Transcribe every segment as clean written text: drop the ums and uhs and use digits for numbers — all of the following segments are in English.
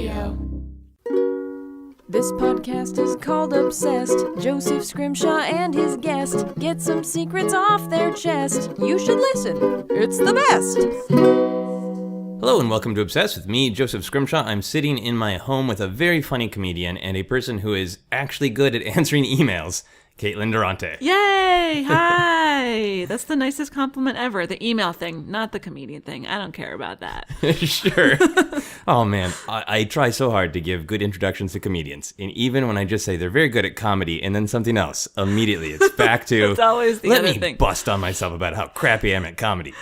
Radio. This podcast is called Obsessed. Joseph Scrimshaw and his guest get some secrets off their chest. You should listen. It's the best. Hello and welcome to Obsessed with me, Joseph Scrimshaw. I'm sitting in my home with a very funny comedian and a person who is actually good at answering emails, Caitlin Durante. Yay! Hi! That's the nicest compliment ever. The email thing, not the comedian thing. I don't care about that. Sure. Oh man, I try so hard to give good introductions to comedians. And even when I just say they're very good at comedy and then something else, immediately it's back to, it's always the other thing. Let me bust on myself about how crappy I am at comedy.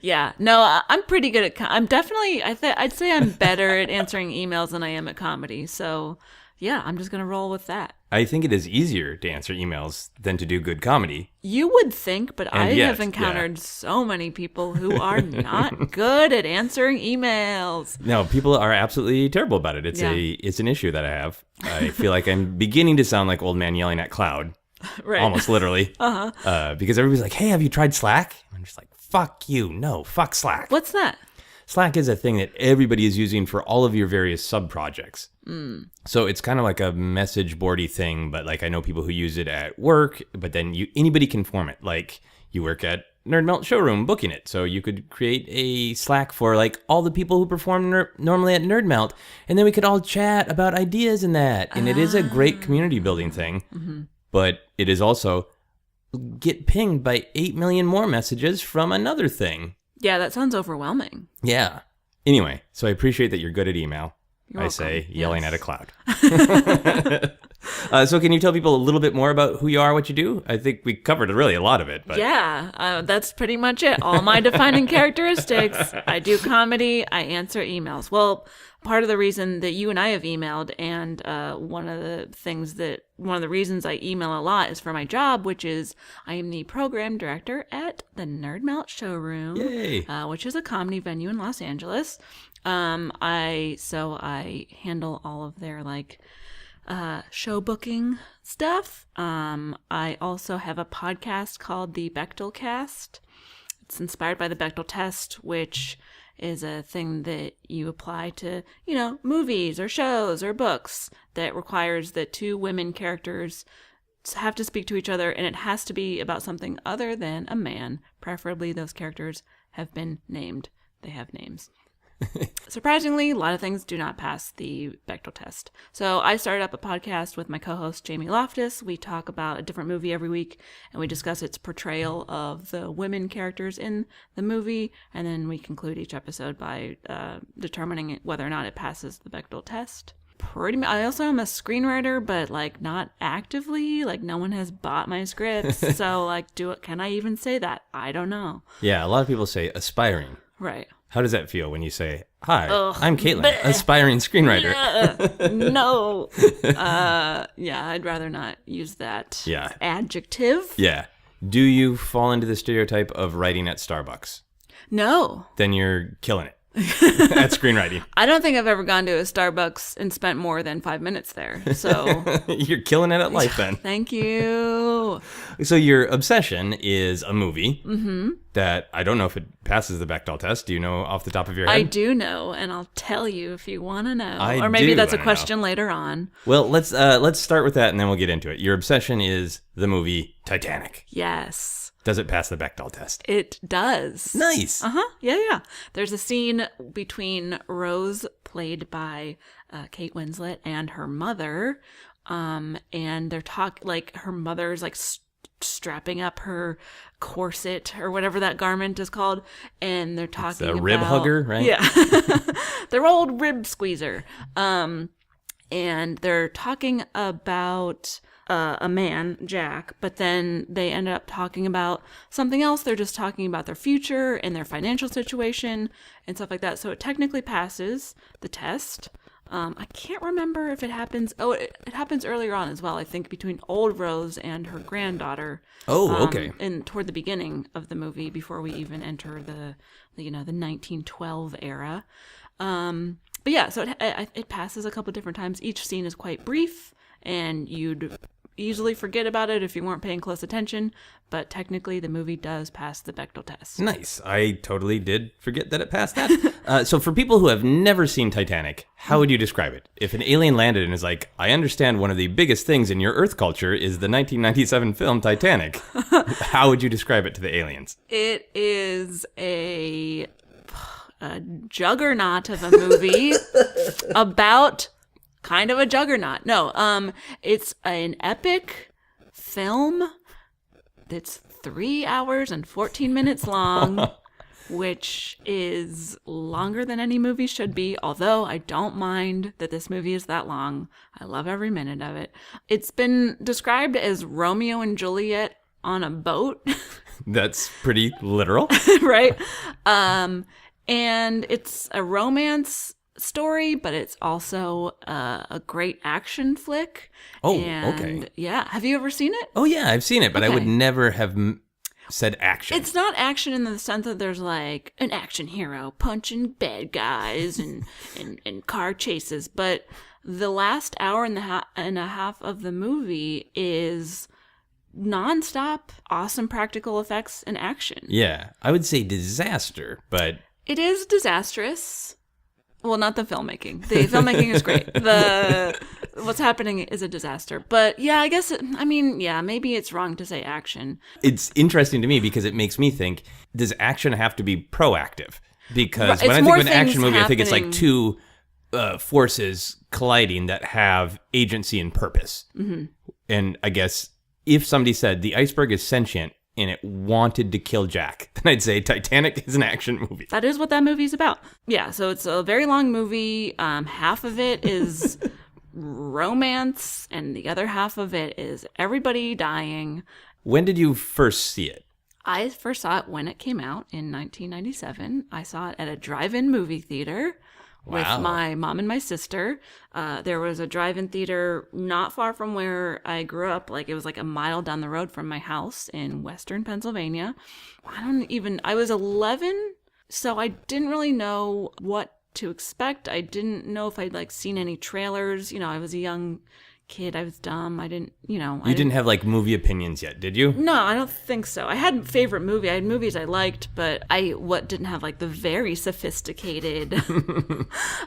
Yeah, no, I'm pretty good at I'm definitely, I'd say I'm better at answering emails than I am at comedy. So yeah, I'm just going to roll with that. I think it is easier to answer emails than to do good comedy. You would think, but I have encountered so many people who are not good at answering emails. No, people are absolutely terrible about it. It's an issue that I have. I feel like I'm beginning to sound like old man yelling at cloud. Right. Almost literally. Because everybody's like, hey, have you tried Slack? I'm just like, fuck you. No, fuck Slack. What's that? Slack is a thing that everybody is using for all of your various sub-projects. So it's kind of like a message boardy thing, but like I know people who use it at work, but then anybody can form it. Like you work at NerdMelt Showroom booking it. So you could create a Slack for like all the people who perform normally at NerdMelt, and then we could all chat about ideas in that. And it is a great community building thing, but it is also get pinged by 8 million more messages from another thing. Yeah, that sounds overwhelming. Yeah. Anyway, so I appreciate that you're good at email. You're I welcome. say, yelling Yes. at a cloud. So can you tell people a little bit more about who you are, what you do? I think we covered really a lot of it. But Yeah, that's pretty much it. All my defining characteristics. I do comedy. I answer emails. Well, part of the reason that you and I have emailed, and one of the reasons I email a lot is for my job, which is I am the program director at the NerdMelt Showroom, Yay. Which is a comedy venue in Los Angeles. I handle all of their show booking stuff. I also have a podcast called the Bechdel Cast. It's inspired by the Bechdel test, which is a thing that you apply to, movies or shows or books that requires that two women characters have to speak to each other, and it has to be about something other than a man. Preferably those characters have been named. They have names. Surprisingly, a lot of things do not pass the Bechdel test. So I started up a podcast with my co-host Jamie Loftus. We talk about a different movie every week, and we discuss its portrayal of the women characters in the movie, and then we conclude each episode by determining whether or not it passes the Bechdel test. Pretty much. I also am a screenwriter, but not actively. No one has bought my scripts, so can I even say that? I don't know. Yeah, a lot of people say aspiring. Right. How does that feel when you say, hi, Ugh. I'm Caitlin, aspiring screenwriter? No. I'd rather not use that adjective. Yeah. Do you fall into the stereotype of writing at Starbucks? No. Then you're killing it at screenwriting. I don't think I've ever gone to a Starbucks and spent more than 5 minutes there. So You're killing it at life then. thank you. So your obsession is a movie that I don't know if it passes the Bechdel test. Do you know off the top of your head? I do know, and I'll tell you if you want to know. I or maybe do that's a wanna question later on. Well, let's start with that and then we'll get into it. Your obsession is the movie Titanic. Yes. Does it pass the Bechdel test? It does. Nice. Yeah. There's a scene between Rose, played by Kate Winslet, and her mother, and they're her mother's strapping up her corset or whatever that garment is called, and they're talking it's a about rib hugger, right? Yeah, their old rib squeezer. And they're talking about a man, Jack, but then they ended up talking about something else. They're just talking about their future and their financial situation and stuff like that. So it technically passes the test. I can't remember if it happens. Oh, it happens earlier on as well. I think between old Rose and her granddaughter. Oh, okay. And toward the beginning of the movie, before we even enter the 1912 era. But yeah, so it passes a couple different times. Each scene is quite brief, and you'd easily forget about it if you weren't paying close attention, but technically the movie does pass the Bechdel test. Nice. I totally did forget that it passed that. So for people who have never seen Titanic, how would you describe it? If an alien landed and is like, I understand one of the biggest things in your Earth culture is the 1997 film Titanic, how would you describe it to the aliens? It is a juggernaut of a movie about kind of a juggernaut. No, it's an epic film that's 3 hours and 14 minutes long, which is longer than any movie should be, although I don't mind that this movie is that long. I love every minute of it. It's been described as Romeo and Juliet on a boat. That's pretty literal. Right? And it's a romance story, but it's also a great action flick. Oh, and okay. Yeah. Have you ever seen it? Oh, yeah, I've seen it, but I would never have said action. It's not action in the sense that there's like an action hero punching bad guys and car chases, but the last hour and a half of the movie is nonstop awesome practical effects and action. Yeah, I would say disaster, but... It is disastrous. Well, not the filmmaking. The filmmaking is great. What's happening is a disaster. But yeah, I guess, maybe it's wrong to say action. It's interesting to me because it makes me think, does action have to be proactive? Because Right, when I it's think more of an action things movie, I think it's like happening. two forces colliding that have agency and purpose. Mm-hmm. And I guess if somebody said the iceberg is sentient and it wanted to kill Jack, then I'd say Titanic is an action movie. That is what that movie's about. Yeah, so it's a very long movie. Half of it is romance, and the other half of it is everybody dying. When did you first see it? I first saw it when it came out in 1997. I saw it at a drive-in movie theater with Wow. my mom and my sister. There was a drive-in theater not far from where I grew up. Like, it was like a mile down the road from my house in Western Pennsylvania. I was 11, so I didn't really know what to expect. I didn't know if I'd like seen any trailers. You know, I was a young kid. I was dumb. I didn't, you Didn't have like movie opinions yet, did you? No, I don't think so. I had a favorite movie. I had movies I liked, but I didn't have like the very sophisticated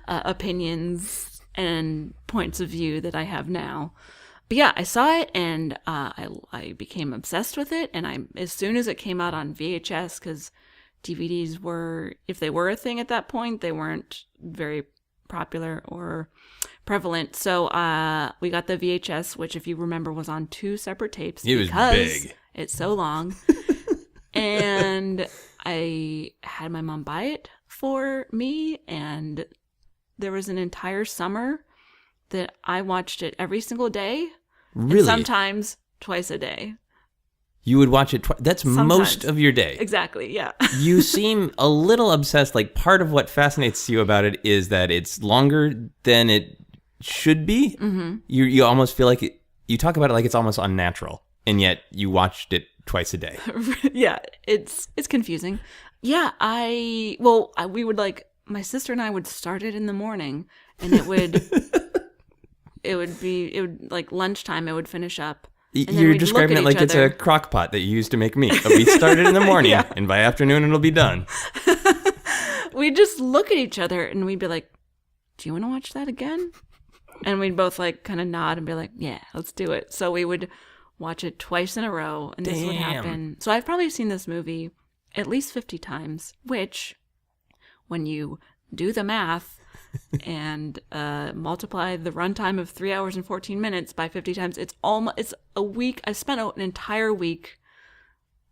opinions and points of view that I have now. But yeah, I saw it and I became obsessed with it. And as soon as it came out on VHS, because DVDs were, if they were a thing at that point, they weren't very popular or prevalent. So we got the VHS, which if you remember was on 2 separate tapes. It was because big. It's so long. And I had my mom buy it for me, and there was an entire summer that I watched it every single day. Really? And sometimes twice a day. You would watch it that's Sometimes. most of your day. Exactly, yeah. You seem a little obsessed. Like, part of what fascinates you about it is that it's longer than it should be. Mm-hmm. You almost feel like you talk about it like it's almost unnatural, and yet you watched it twice a day. Yeah, it's confusing. Yeah, we would like, my sister and I would start it in the morning, and it would like lunchtime, it would finish up. And then You're we'd describing it look at like each it's other. a crock pot that you used to make meat. But we started in the morning, Yeah. and by afternoon it'll be done. We'd just look at each other and we'd be like, do you want to watch that again? And we'd both like kind of nod and be like, yeah, let's do it. So we would watch it twice in a row, and this would Damn. happen. So I've probably seen this movie at least 50 times, which when you do the math and multiply the runtime of 3 hours and 14 minutes by 50 times, it's a week. I spent an entire week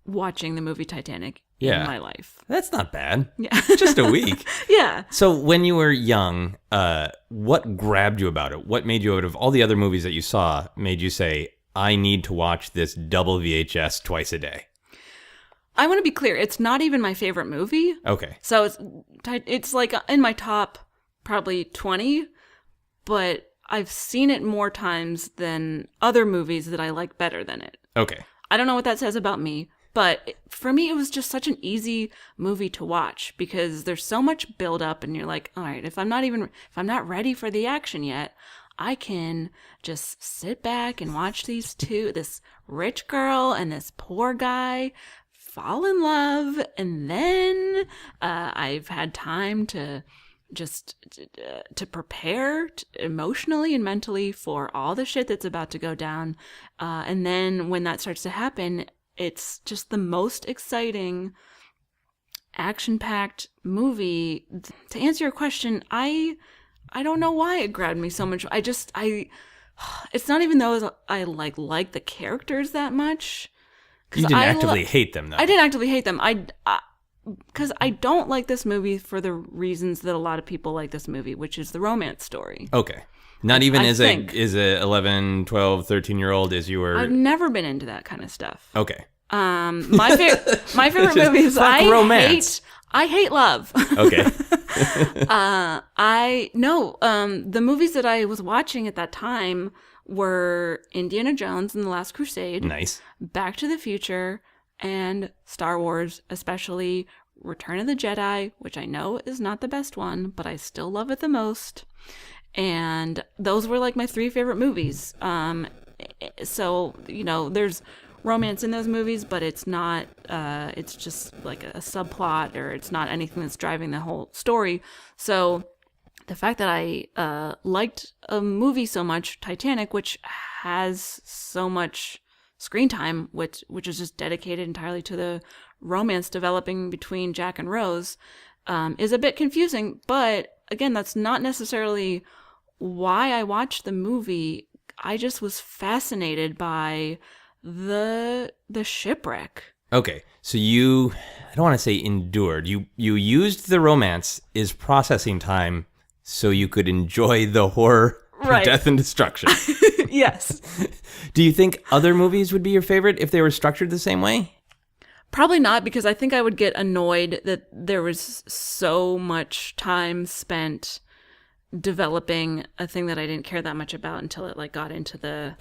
watching the movie Titanic in my life. That's not bad. Yeah. Just a week. Yeah. So when you were young, what grabbed you about it? What made you, out of all the other movies that you saw, made you say, I need to watch this double VHS twice a day? I want to be clear. It's not even my favorite movie. Okay. So it's like in my top probably 20, but I've seen it more times than other movies that I like better than it. Okay. I don't know what that says about me, but for me, it was just such an easy movie to watch because there's so much build up, and you're like, all right, if I'm not ready for the action yet, I can just sit back and watch these two, this rich girl and this poor guy, fall in love, and then I've had time to just to prepare emotionally and mentally for all the shit that's about to go down, and then when that starts to happen, it's just the most exciting, action-packed movie. To answer your question, I don't know why it grabbed me so much. It's not even though I like the characters that much. You didn't actively hate them, though. I didn't actively hate them. Because I don't like this movie for the reasons that a lot of people like this movie, which is the romance story. Okay. Not even as a 11, 12, 13-year-old as you were... I've never been into that kind of stuff. Okay. My favorite movies, romance. I hate love. Okay. The movies that I was watching at that time were Indiana Jones and the Last Crusade. Nice. Back to the Future, and Star Wars, especially Return of the Jedi, which I know is not the best one, but I still love it the most. And those were like my 3 favorite movies. So, there's romance in those movies, but it's not, it's just like a subplot, or it's not anything that's driving the whole story. So the fact that I liked a movie so much, Titanic, which has so much screen time, which is just dedicated entirely to the romance developing between Jack and Rose, is a bit confusing. But again, that's not necessarily why I watched the movie. I just was fascinated by the shipwreck. Okay, so you, I don't want to say endured. You used the romance as processing time so you could enjoy the horror of death and destruction. Yes. Do you think other movies would be your favorite if they were structured the same way? Probably not, because I think I would get annoyed that there was so much time spent developing a thing that I didn't care that much about until it got into the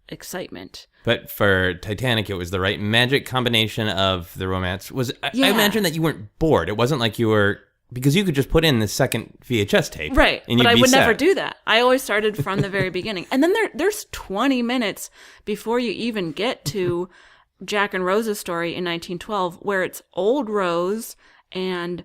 excitement. But for Titanic, it was the right magic combination of the romance. I imagine that you weren't bored. It wasn't like you were, because you could just put in the second VHS tape. Right, and but I would set. never do that. I always started from the very beginning. And then there's 20 minutes before you even get to Jack and Rose's story in 1912, where it's old Rose and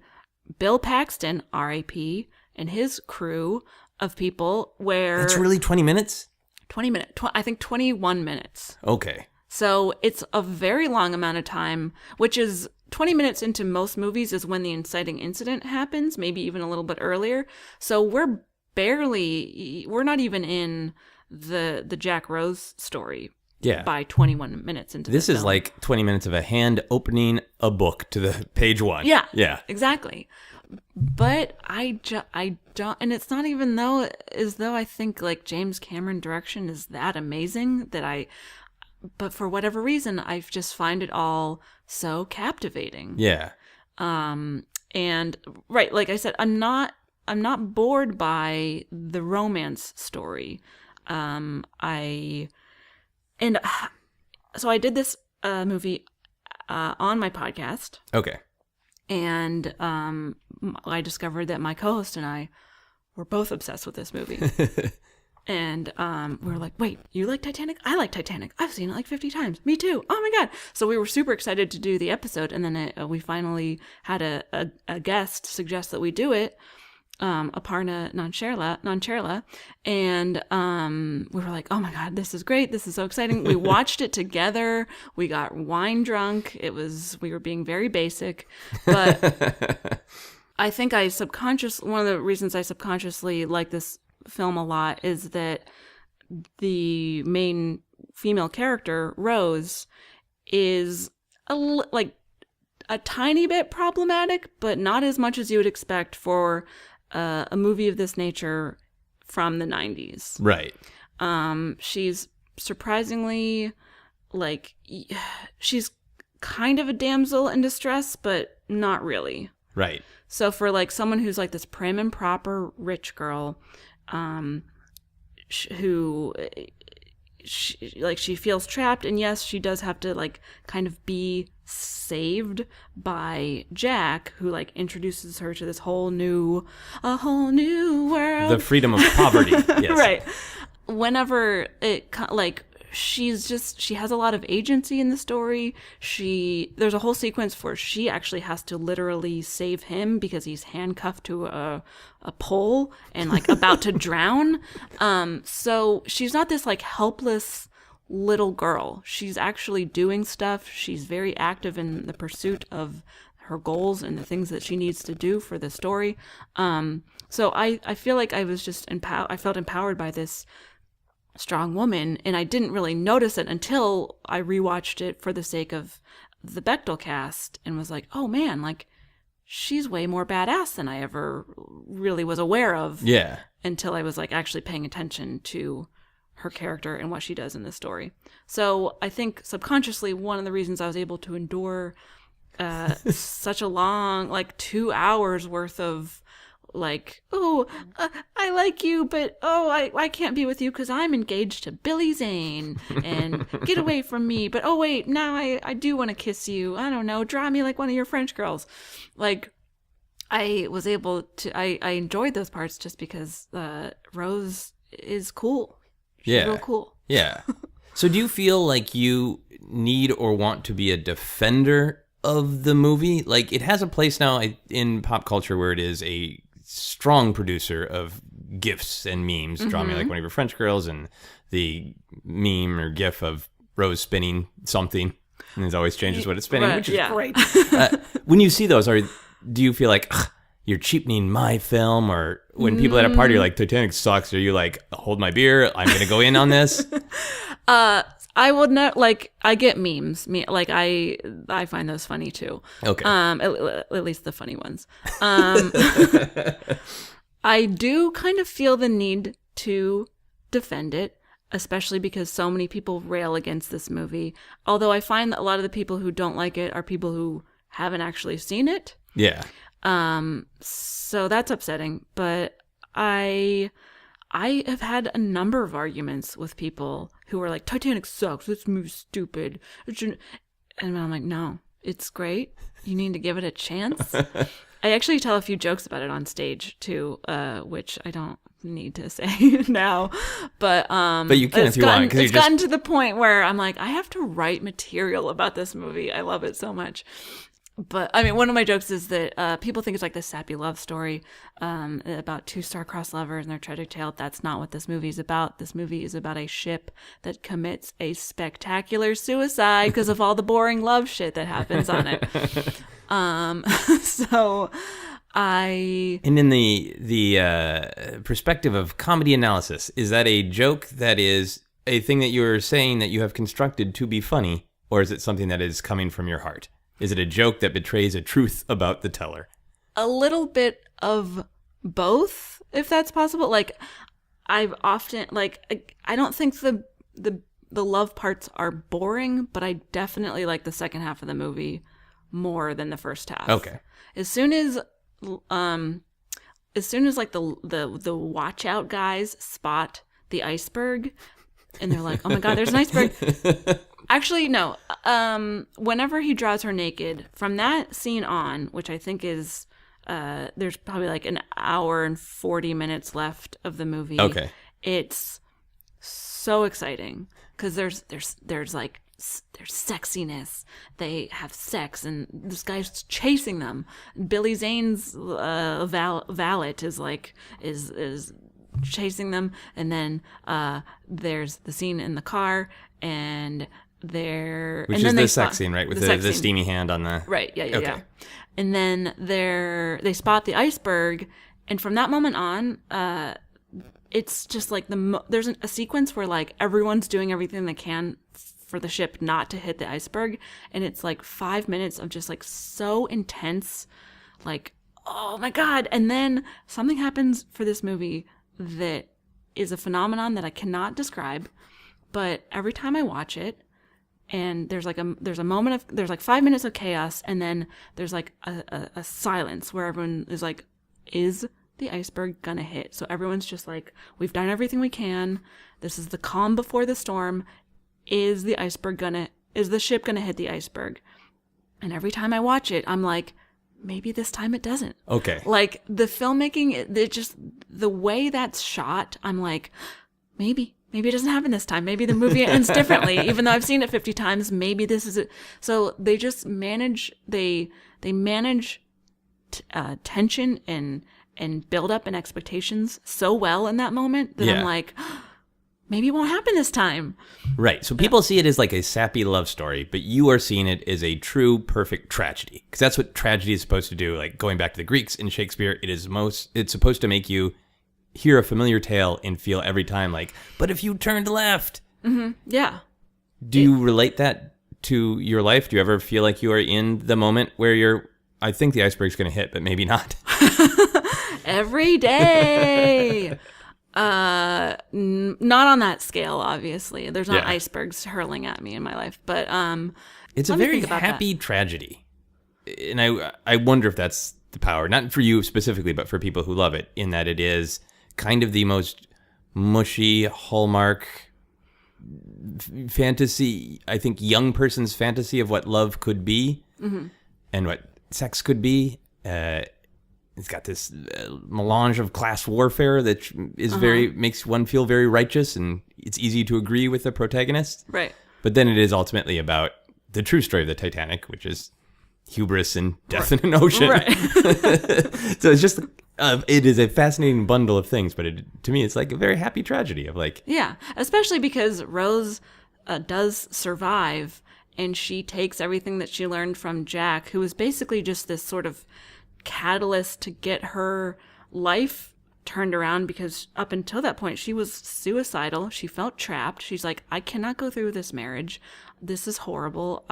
Bill Paxton, R.I.P., and his crew of people, where... That's really 20 minutes? 20 minutes. I think 21 minutes. Okay. So it's a very long amount of time, which is 20 minutes into most movies is when the inciting incident happens, maybe even a little bit earlier. So we're not even in the Jack Rose story by 21 minits into this the is film. Like 20 minutes of a hand opening a book to the page 1. Yeah, exactly. But I don't, and it's not even as though I think like James Cameron direction is that amazing but for whatever reason, I just find it all so captivating. Yeah. And like I said, I'm not bored by the romance story. So I did this movie on my podcast. Okay. And I discovered that my co-host and I were both obsessed with this movie. And we were like, wait, you like Titanic? I like Titanic. I've seen it like 50 times. Me too. Oh my God. So we were super excited to do the episode. And then we finally had a guest suggest that we do it, Aparna Nancherla. And we were like, oh my God, this is great. This is so exciting. We watched it together. We got wine drunk. We were being very basic. But I think one of the reasons I subconsciously like this film a lot is that the main female character, Rose, is a tiny bit problematic, but not as much as you would expect for a movie of this nature from the 90s. Right. She's surprisingly, she's kind of a damsel in distress, but not really. Right. So for someone who's this prim and proper rich girl, who she feels trapped, and yes, she does have to like kind of be saved by Jack, who like introduces her to this whole new world, The freedom of poverty. Yes. right. Whenever she has a lot of agency in the story. There's a whole sequence where she actually has to literally save him because he's handcuffed to a pole and like about to drown. So she's not this like helpless little girl. She's actually doing stuff. She's very active in the pursuit of her goals and the things that she needs to do for the story. So I feel like I was just I felt empowered by this strong woman, and I didn't really notice it until I rewatched it for the sake of the Bechdel cast and was like, oh man, like she's way more badass than I ever really was aware of. Yeah. Until I was like actually paying attention to her character and what she does in the story. So I think subconsciously one of the reasons I was able to endure such a long, like 2 hours worth of like, I like you, but I can't be with you because I'm engaged to Billy Zane, and get away from me. But oh wait, now I do want to kiss you. I don't know, draw me like one of your French girls. Like I was able to, I enjoyed those parts just because Rose is cool. She's real cool. Yeah. So do you feel like you need or want to be a defender of the movie? Like it has a place now in pop culture where it is a strong producer of GIFs and memes. Draw me like one of your French girls, and the meme or GIF of Rose spinning something, and it always changes what it's spinning, which is great. When you see those, do you feel like you're cheapening my film, or when people at a party are like, Titanic sucks, are you like, hold my beer, I'm gonna go in on this? I would not, like, I get memes. Like, I find those funny, too. Okay. At least the funny ones. I do kind of feel the need to defend it, especially because so many people rail against this movie. Although I find that a lot of the people who don't like it are people who haven't actually seen it. Yeah. So that's upsetting. But I have had a number of arguments with people who are like, Titanic sucks, this movie's stupid. And I'm like, no, it's great. You need to give it a chance. I actually tell a few jokes about it on stage too, which I don't need to say now. But you can if you want. It's gotten to the point where I'm like, I have to write material about this movie. I love it so much. But I mean, one of my jokes is that people think it's like this sappy love story about two star-crossed lovers and their tragic tale. That's not what this movie is about. This movie is about a ship that commits a spectacular suicide because of all the boring love shit that happens on it. And in the perspective of comedy analysis, is that a joke that is a thing that you're saying that you have constructed to be funny, or is it something that is coming from your heart? Is it a joke that betrays a truth about the teller? A little bit of both, if that's possible. Like, I've often, like, I don't think the love parts are boring, but I definitely like the second half of the movie more than the first half. Okay. As soon as like the watch out guys spot the iceberg, and they're like, oh my god, there's an iceberg. Actually, no. Whenever he draws her naked, from that scene on, which I think is, there's probably like an hour and 40 minutes left of the movie. Okay. It's so exciting because there's sexiness. They have sex, and this guy's chasing them. Billy Zane's valet is chasing them, and then there's the scene in the car, and which is the sex scene, right, with the steamy hand on the right, yeah, okay. yeah. And then they spot the iceberg, and from that moment on, it's just like there's a sequence where like everyone's doing everything they can for the ship not to hit the iceberg, and it's like 5 minutes of just like so intense, like, oh my god. And then something happens for this movie that is a phenomenon that I cannot describe, but every time I watch it, and there's like 5 minutes of chaos, and then there's like a silence where everyone is like, is the iceberg gonna hit? So everyone's just like, we've done everything we can. This is the calm before the storm. Is the ship gonna hit the iceberg? And every time I watch it, I'm like, maybe this time it doesn't. Okay. Like the filmmaking, it just, the way that's shot, I'm like, maybe it doesn't happen this time. Maybe the movie ends differently, even though I've seen it 50 times. Maybe this is it. So they just manage, they manage tension and build up and expectations so well in that moment that I'm like, maybe it won't happen this time. Right. So people see it as like a sappy love story, but you are seeing it as a true, perfect tragedy. Because that's what tragedy is supposed to do. Like going back to the Greeks in Shakespeare, it's supposed to make you hear a familiar tale and feel every time like, but if you turned left. Mm-hmm. Yeah. Do you relate that to your life? Do you ever feel like you are in the moment where I think the iceberg's going to hit, but maybe not? Every day. Not on that scale, obviously. There's not icebergs hurling at me in my life, but it's a very happy tragedy, and I wonder if that's the power, not for you specifically, but for people who love it, in that it is kind of the most mushy Hallmark fantasy. I think young person's fantasy of what love could be and what sex could be. It's got this melange of class warfare that is makes one feel very righteous, and it's easy to agree with the protagonist. Right. But then it is ultimately about the true story of the Titanic, which is hubris and death in an ocean. Right. So it's just, it is a fascinating bundle of things, but to me, it's like a very happy tragedy of like... Yeah, especially because Rose does survive, and she takes everything that she learned from Jack, who was basically just this sort of catalyst to get her life turned around, because up until that point she was suicidal. She felt trapped. She's like, I cannot go through this marriage. This is horrible.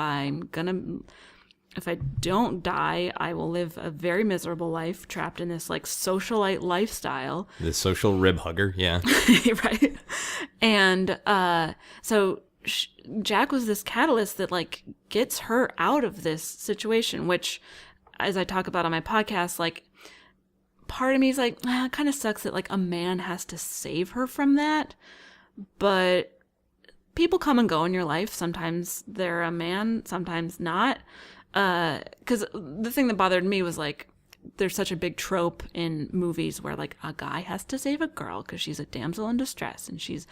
If I don't die, I will live a very miserable life, trapped in this like socialite lifestyle. The social rib hugger, yeah. Right. And so Jack was this catalyst that like gets her out of this situation, which, as I talk about on my podcast, like part of me is like, it kind of sucks that like a man has to save her from that. But people come and go in your life. Sometimes they're a man, sometimes not. Because the thing that bothered me was like, there's such a big trope in movies where like a guy has to save a girl because she's a damsel in distress and she's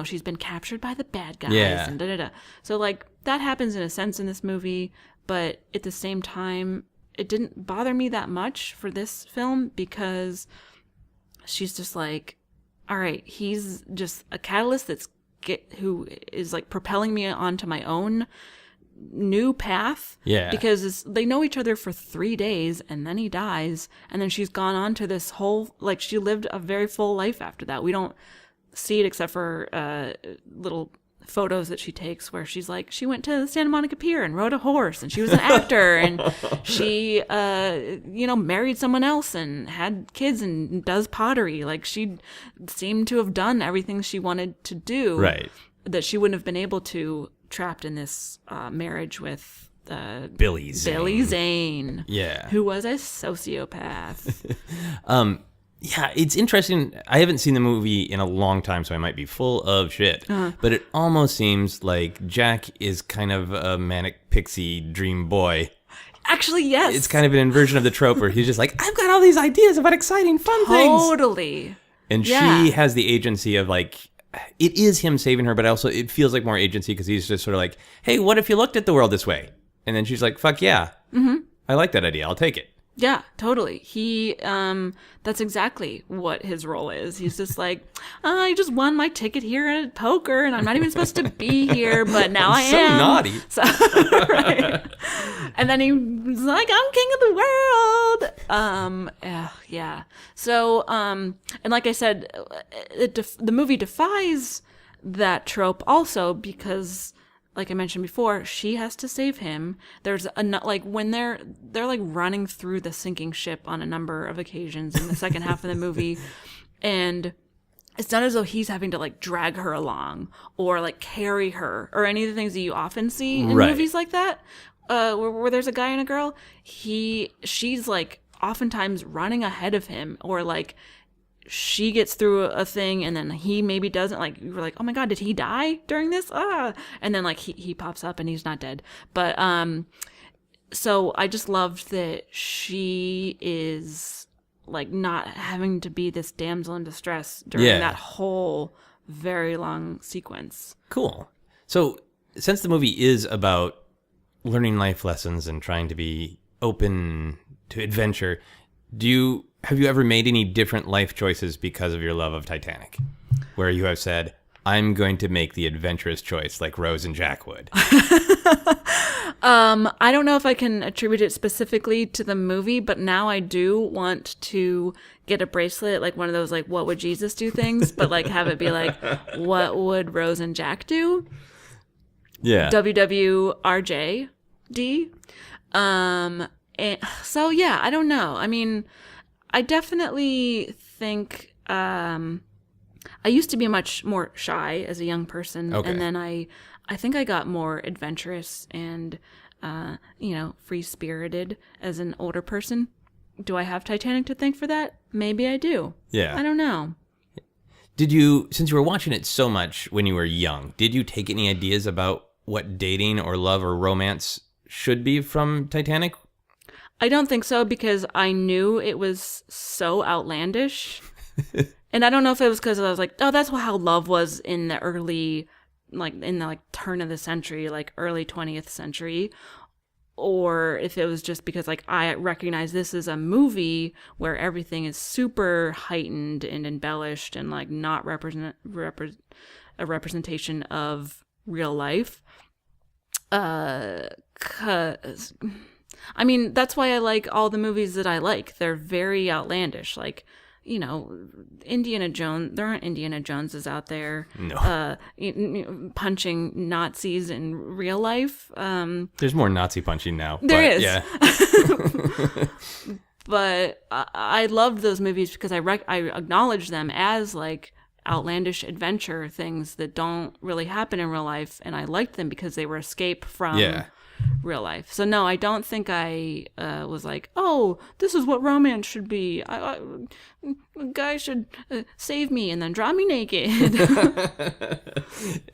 she's been captured by the bad guys and da-da-da. So like that happens in a sense in this movie, but at the same time it didn't bother me that much for this film, because she's just like, all right, he's just a catalyst who is like propelling me onto my own new path. Yeah. Because they know each other for 3 days and then he dies, and then she's gone on to this whole, like, she lived a very full life after that. We don't see it except for little photos that she takes where she's like, she went to the Santa Monica Pier and rode a horse, and she was an actor, and she married someone else and had kids and does pottery. Like, she seemed to have done everything she wanted to do, right, that she wouldn't have been able to trapped in this marriage with Billy Zane, who was a sociopath. Yeah, it's interesting. I haven't seen the movie in a long time, so I might be full of shit. But it almost seems like Jack is kind of a manic pixie dream boy. Actually, yes. It's kind of an inversion of the trope where he's just like, I've got all these ideas about exciting, fun things. Totally. And she has the agency of like, it is him saving her, but also it feels like more agency because he's just sort of like, hey, what if you looked at the world this way? And then she's like, fuck yeah. Mm-hmm. I like that idea. I'll take it. Yeah, totally. He, that's exactly what his role is. He's just like, I just won my ticket here at poker, and I'm not even supposed to be here, but now I am. Naughty. So right. And then he was like, I'm king of the world. Yeah. So, and like I said, the movie defies that trope also because, like I mentioned before, she has to save him. There's when they're like running through the sinking ship on a number of occasions in the second half of the movie, and it's not as though he's having to like drag her along or like carry her or any of the things that you often see in movies like that, where there's a guy and a girl. She's like oftentimes running ahead of him, or like she gets through a thing and then he maybe doesn't. Like, you're like, oh my God, did he die during this? And then like he pops up and he's not dead. But so I just loved that she is like not having to be this damsel in distress during that whole very long sequence. Cool. So since the movie is about learning life lessons and trying to be open to adventure, have you ever made any different life choices because of your love of Titanic, where you have said, I'm going to make the adventurous choice like Rose and Jack would? I don't know if I can attribute it specifically to the movie, but now I do want to get a bracelet, like one of those like what would Jesus do things, but like have it be like what would Rose and Jack do? Yeah. WWRJD. And so yeah, I don't know. I mean, I definitely think I used to be much more shy as a young person, and then I think I got more adventurous and free-spirited as an older person. Do I have Titanic to thank for that? Maybe I do. Yeah. I don't know. Did you, since you were watching it so much when you were young, did you take any ideas about what dating or love or romance should be from Titanic? I don't think so, because I knew it was so outlandish. And I don't know if it was because I was like, oh, that's how love was in the early, turn of the century, like early 20th century. Or if it was just because like I recognize this is a movie where everything is super heightened and embellished and like not a representation of real life. 'Cause I mean, that's why I like all the movies that I like. They're very outlandish. Like, Indiana Jones, there aren't Indiana Joneses out there punching Nazis in real life. There's more Nazi punching now. There is. Yeah. But I loved those movies because I acknowledge them as like outlandish adventure things that don't really happen in real life. And I liked them because they were escape from real life. So no, I don't think I was like, oh, this is what romance should be. A guy should save me and then draw me naked.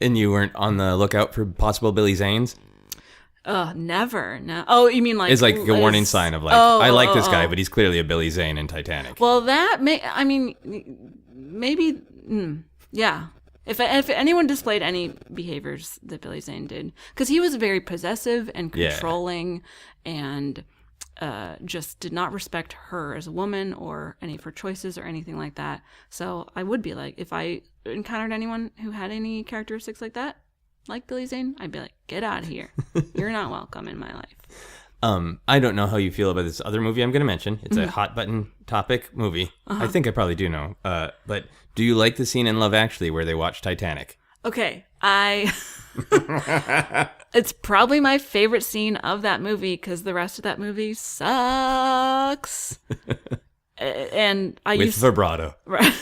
And you weren't on the lookout for possible Billy Zanes? Never. No. Oh, you mean like... It's like a warning sign of like, I like this guy, but he's clearly a Billy Zane in Titanic. Well, maybe, yeah. If anyone displayed any behaviors that Billy Zane did, because he was very possessive and controlling and just did not respect her as a woman or any of her choices or anything like that. So I would be like, if I encountered anyone who had any characteristics like that, like Billy Zane, I'd be like, get out of here. You're not welcome in my life. I don't know how you feel about this other movie I'm going to mention. It's a hot button topic movie. I think I probably do know. But do you like the scene in Love Actually where they watch Titanic? Okay, it's probably my favorite scene of that movie because the rest of that movie sucks. And with vibrato. Right.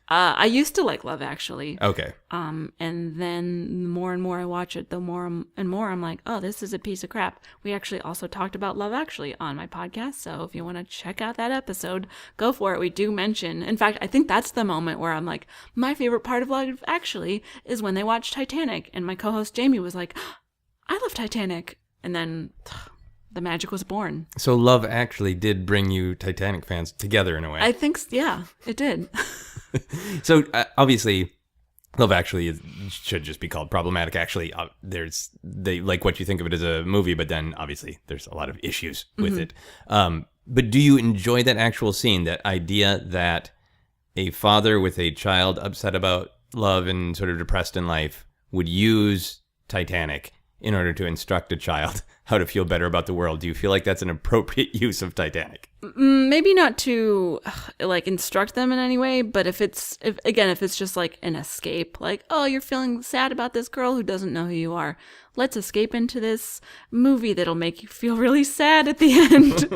I used to like Love Actually. Okay. And then the more and more I watch it, the more and more I'm like, oh, this is a piece of crap. We actually also talked about Love Actually on my podcast. So if you want to check out that episode, go for it. We do mention. In fact, I think that's the moment where I'm like, my favorite part of Love Actually is when they watch Titanic. And my co-host Jamie was like, I love Titanic. And then the magic was born. So Love Actually did bring you Titanic fans together in a way. I think, yeah, it did. So obviously, Love Actually should just be called problematic. Actually, they like what you think of it as a movie, but then obviously there's a lot of issues with it. But do you enjoy that actual scene? That idea that a father with a child upset about love and sort of depressed in life would use Titanic in order to instruct a child how to feel better about the world. Do you feel like that's an appropriate use of Titanic? Maybe not to like instruct them in any way, but if it's just like an escape, like, oh, you're feeling sad about this girl who doesn't know who you are. Let's escape into this movie that'll make you feel really sad at the end.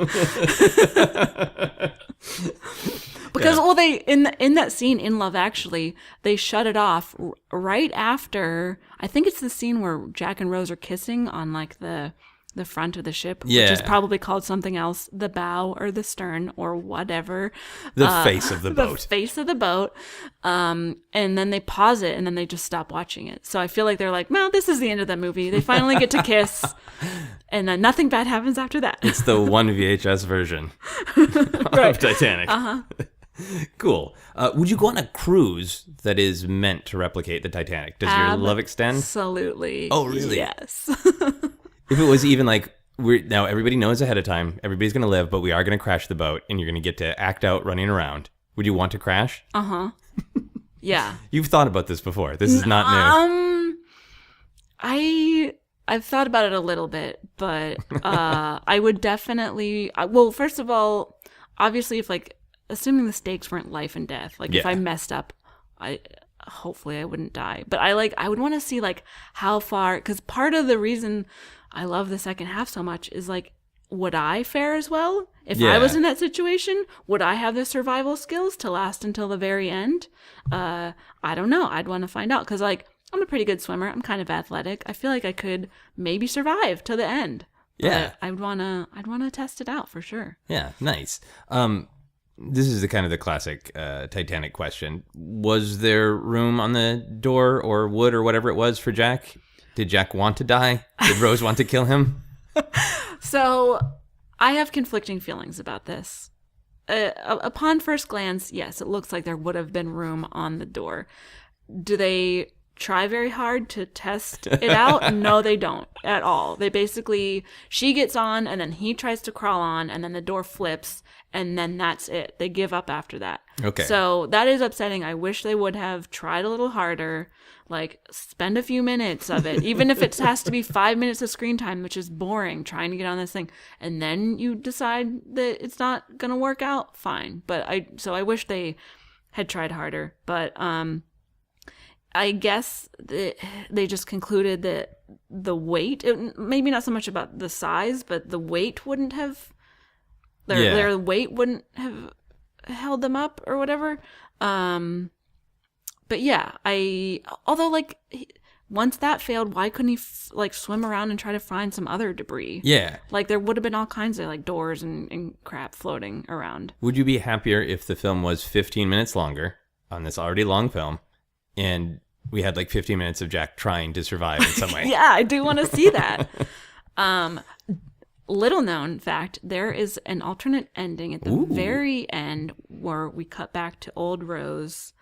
Because they in that scene in Love Actually, they shut it off right after. I think it's the scene where Jack and Rose are kissing on like the the front of the ship, Yeah. which is probably called something else, the bow or the stern or whatever. The face of the boat. The face of the boat. And then they pause it and then they just stop watching it. So I feel like they're like, well, this is the end of the movie. They finally get to kiss. And then nothing bad happens after that. It's the one VHS version of Titanic. Uh-huh. Cool. Would you go on a cruise that is meant to replicate the Titanic? Does your love extend? Absolutely. Oh, really? Yes. If it was even like, now everybody knows ahead of time, everybody's going to live, but we are going to crash the boat, and you're going to get to act out running around. Would you want to crash? Uh-huh. Yeah. You've thought about this before. This is not new. I've thought about it a little bit, but I would definitely, well, first of all, obviously if like, assuming the stakes weren't life and death, like if I messed up, hopefully I wouldn't die. But I would want to see like how far, because part of the reason I love the second half so much is like, would I fare as well? If I was in that situation, would I have the survival skills to last until the very end? I don't know. I'd want to find out because like I'm a pretty good swimmer. I'm kind of athletic. I feel like I could maybe survive to the end. Yeah. But I'd wanna test it out for sure. Yeah, nice. This is the classic Titanic question. Was there room on the door or wood or whatever it was for Jack? Did Jack want to die? Did Rose want to kill him? So I have conflicting feelings about this. Upon first glance, yes, it looks like there would have been room on the door. Do they try very hard to test it out? No, they don't at all. They basically, she gets on and then he tries to crawl on and then the door flips and then that's it. They give up after that. Okay. So that is upsetting. I wish they would have tried a little harder, like spend a few minutes of it, even if it has to be 5 minutes of screen time, which is boring trying to get on this thing. And then you decide that it's not going to work out, fine. But I wish they had tried harder, but, I guess they just concluded that the weight, maybe not so much about the size, but the weight wouldn't have, their weight wouldn't have held them up or whatever. But yeah, although like once that failed, why couldn't he like swim around and try to find some other debris? Yeah. Like there would have been all kinds of like doors and crap floating around. Would you be happier if the film was 15 minutes longer on this already long film? And we had like 15 minutes of Jack trying to survive in some way. Yeah, I do want to see that. Little known fact, there is an alternate ending at the very end where we cut back to old Rose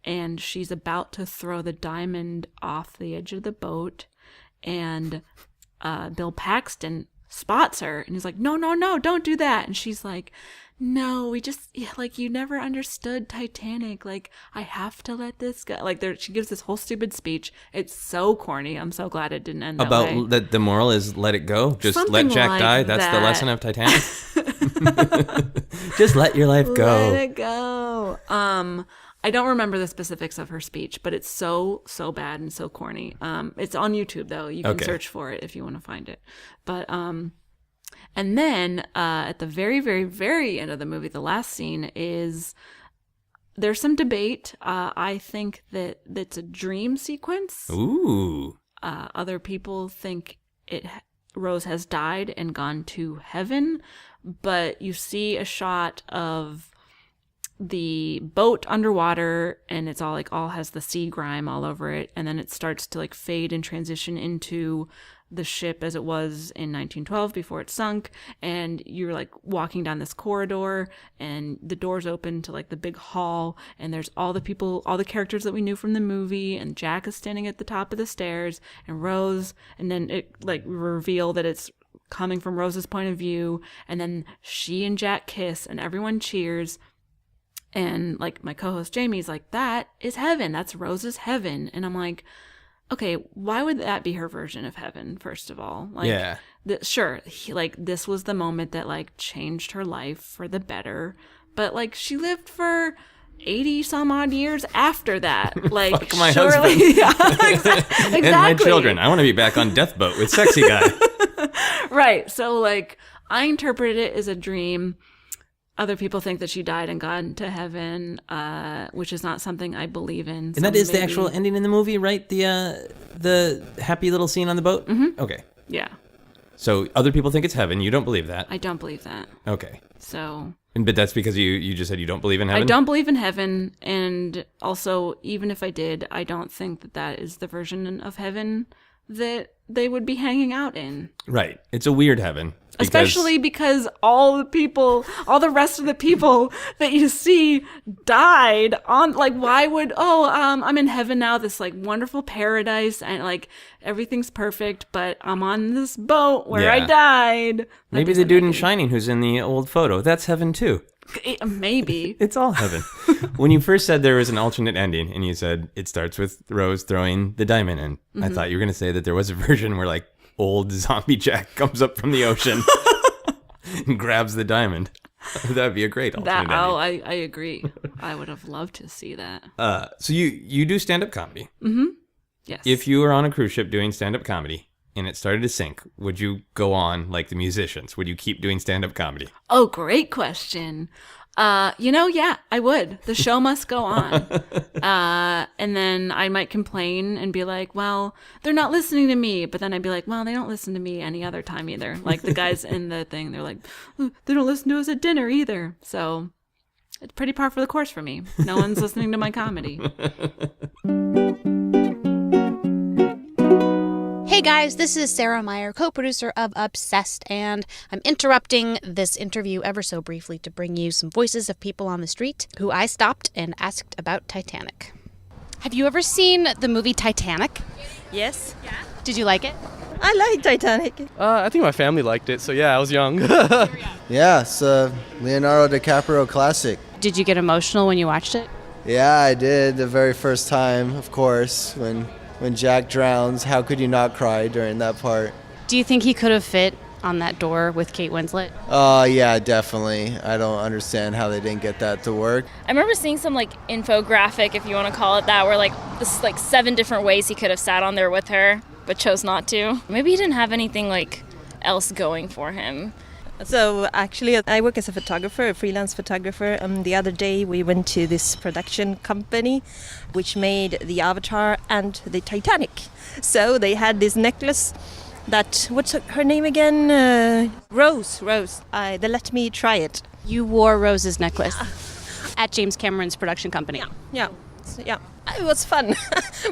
and she's about to throw the diamond off the edge of the boat and Bill Paxton spots her and he's like, no, don't do that. And she's like, no, we just, like, you never understood Titanic. Like, I have to let this go. Like, she gives this whole stupid speech. It's so corny. I'm so glad it didn't end that way. About the moral is let it go? Just Something let Jack like die? That's that. the lesson of Titanic? Just let your life go. Let it go. I don't remember the specifics of her speech, but it's so bad and so corny. It's on YouTube, though. You can search for it if you want to find it. But, and then at the very, very, very end of the movie, the last scene is there's some debate. I think that it's a dream sequence. Ooh. Other people think Rose has died and gone to heaven, but you see a shot of the boat underwater and it's all has the sea grime all over it, and then it starts to like fade and transition into the ship as it was in 1912 before it sunk, and you're like walking down this corridor and the doors open to like the big hall and there's all the people, all the characters that we knew from the movie, and Jack is standing at the top of the stairs and Rose, and then it like reveal that it's coming from Rose's point of view, and then she and Jack kiss and everyone cheers. And like my co-host Jamie's like, that is heaven, that's Rose's heaven. And I'm like, okay, why would that be her version of heaven, first of all? Like, yeah. Sure, this was the moment that, like, changed her life for the better. But, like, she lived for 80-some-odd years after that. Like, fuck my surely, husband. Yeah, exactly. And my children. I want to be back on Death Boat with sexy guy. Right. So, like, I interpreted it as a dream. Other people think that she died and gone to heaven, which is not something I believe in. And that is the actual ending in the movie, right? The happy little scene on the boat? Mm-hmm. Okay. Yeah. So other people think it's heaven. You don't believe that. I don't believe that. Okay. So... But that's because you just said you don't believe in heaven? I don't believe in heaven, and also, even if I did, I don't think that that is the version of heaven that they would be hanging out in. Right. It's a weird heaven. Especially because all the rest of the people that you see died on, like, why would, I'm in heaven now, this, like, wonderful paradise, and, like, everything's perfect, but I'm on this boat where I died. Maybe the dude in Shining who's in the old photo, that's heaven too. Maybe. It's all heaven. When you first said there was an alternate ending, and you said it starts with Rose throwing the diamond in, I thought you were going to say that there was a version where, like, old zombie Jack comes up from the ocean and grabs the diamond. That'd be a great alternate ending. I agree. I would have loved to see that. So you do stand-up comedy. Mm-hmm. Yes. If you were on a cruise ship doing stand-up comedy and it started to sink, would you go on like the musicians? Would you keep doing stand-up comedy? Oh, great question. Yeah, I would. The show must go on. And then I might complain and be like, well, they're not listening to me. But then I'd be like, well, they don't listen to me any other time either. Like the guys in the thing, they're like, they don't listen to us at dinner either. So it's pretty par for the course for me. No one's listening to my comedy. Hey guys, this is Sarah Meyer, co-producer of Obsessed, and I'm interrupting this interview ever so briefly to bring you some voices of people on the street who I stopped and asked about Titanic. Have you ever seen the movie Titanic? Yes. Yeah. Did you like it? I like Titanic. I think my family liked it, so yeah, I was young. Yeah, it's a Leonardo DiCaprio classic. Did you get emotional when you watched it? Yeah, I did the very first time, of course, when Jack drowns. How could you not cry during that part? Do you think he could have fit on that door with Kate Winslet? Yeah, definitely. I don't understand how they didn't get that to work. I remember seeing some like infographic, if you want to call it that, where like this like 7 different ways he could have sat on there with her, but chose not to. Maybe he didn't have anything like else going for him. So actually, I work as a photographer, a freelance photographer. The other day we went to this production company which made the Avatar and the Titanic. So they had this necklace that, what's her name again? Rose. They let me try it. You wore Rose's necklace at James Cameron's production company. Yeah. It was fun.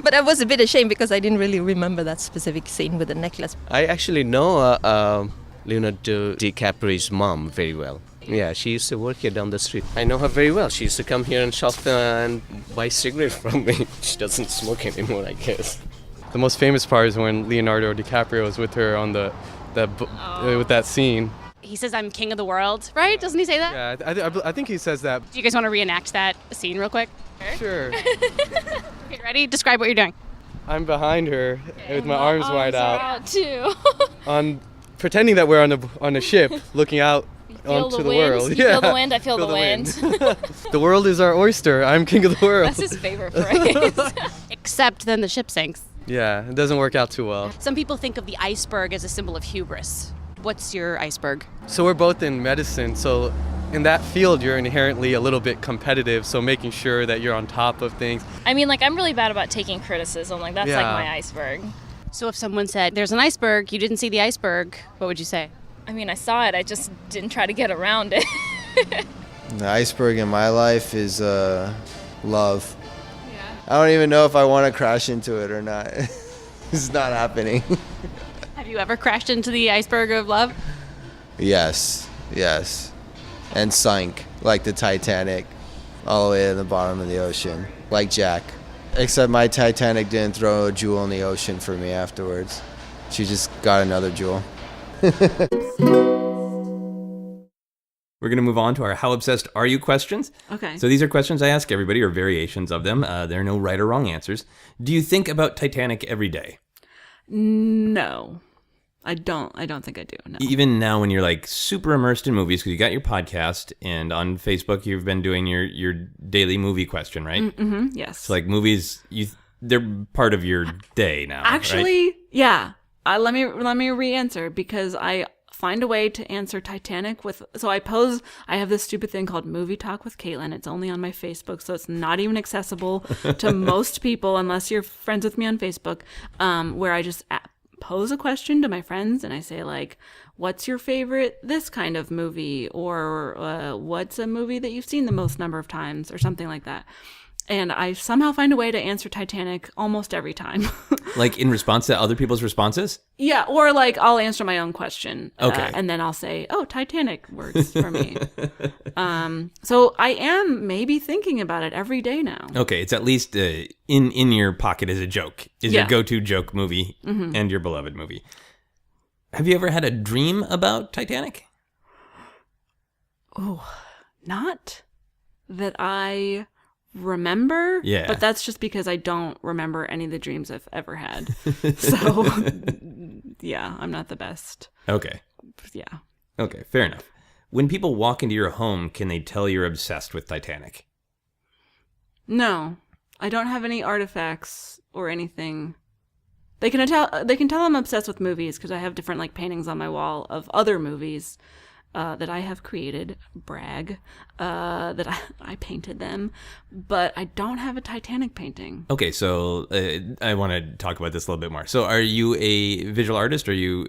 But I was a bit ashamed because I didn't really remember that specific scene with the necklace. I actually know Leonardo DiCaprio's mom very well. Yeah, she used to work here down the street. I know her very well. She used to come here and shop and buy cigarettes from me. She doesn't smoke anymore, I guess. The most famous part is when Leonardo DiCaprio was with her on with that scene. He says, I'm king of the world, right? Doesn't he say that? Yeah, I think he says that. Do you guys want to reenact that scene real quick? Sure. Okay, ready? Describe what you're doing. I'm behind her with my arms wide out. Too. Pretending that we're on a ship looking out onto the world. You feel the wind, I feel the wind. The world is our oyster. I'm king of the world. That's his favorite phrase. Except then the ship sinks. Yeah, it doesn't work out too well. Some people think of the iceberg as a symbol of hubris. What's your iceberg? So we're both in medicine, so in that field you're inherently a little bit competitive, so making sure that you're on top of things. I mean, like, I'm really bad about taking criticism. Like, that's like my iceberg. So if someone said, there's an iceberg, you didn't see the iceberg, what would you say? I mean, I saw it. I just didn't try to get around it. The iceberg in my life is love. Yeah. I don't even know if I want to crash into it or not. It's not happening. Have you ever crashed into the iceberg of love? Yes. And sunk, like the Titanic, all the way to the bottom of the ocean, like Jack. Except my Titanic didn't throw a jewel in the ocean for me afterwards. She just got another jewel. We're going to move on to our How Obsessed Are You questions. Okay. So these are questions I ask everybody, or variations of them. There are no right or wrong answers. Do you think about Titanic every day? No. I don't think I do, no. Even now when you're like super immersed in movies, because you got your podcast, and on Facebook you've been doing your daily movie question, right? Mm-hmm, yes. So like movies, they're part of your day now. Actually, right? Yeah. Let me re-answer, because I find a way to answer Titanic with. So I have this stupid thing called Movie Talk with Caitlin. It's only on my Facebook, so it's not even accessible to most people unless you're friends with me on Facebook. Where I just pose a question to my friends and I say like, what's your favorite this kind of movie? Or what's a movie that you've seen the most number of times or something like that. And I somehow find a way to answer Titanic almost every time. Like in response to other people's responses? Yeah, or like I'll answer my own question. Okay. And then I'll say, oh, Titanic works for me. So I am maybe thinking about it every day now. Okay, it's at least in your pocket as a joke. Is your go-to joke movie and your beloved movie. Have you ever had a dream about Titanic? Oh, not that I remember. Yeah. But that's just because I don't remember any of the dreams I've ever had. So, yeah, I'm not the best. Okay. Yeah. Okay, fair enough. When people walk into your home, can they tell you're obsessed with Titanic? No, I don't have any artifacts or anything. They can tell I'm obsessed with movies because I have different like paintings on my wall of other movies that I have created. Brag. That I painted them, but I don't have a Titanic painting. Okay, so I want to talk about this a little bit more. So, are you a visual artist? Are you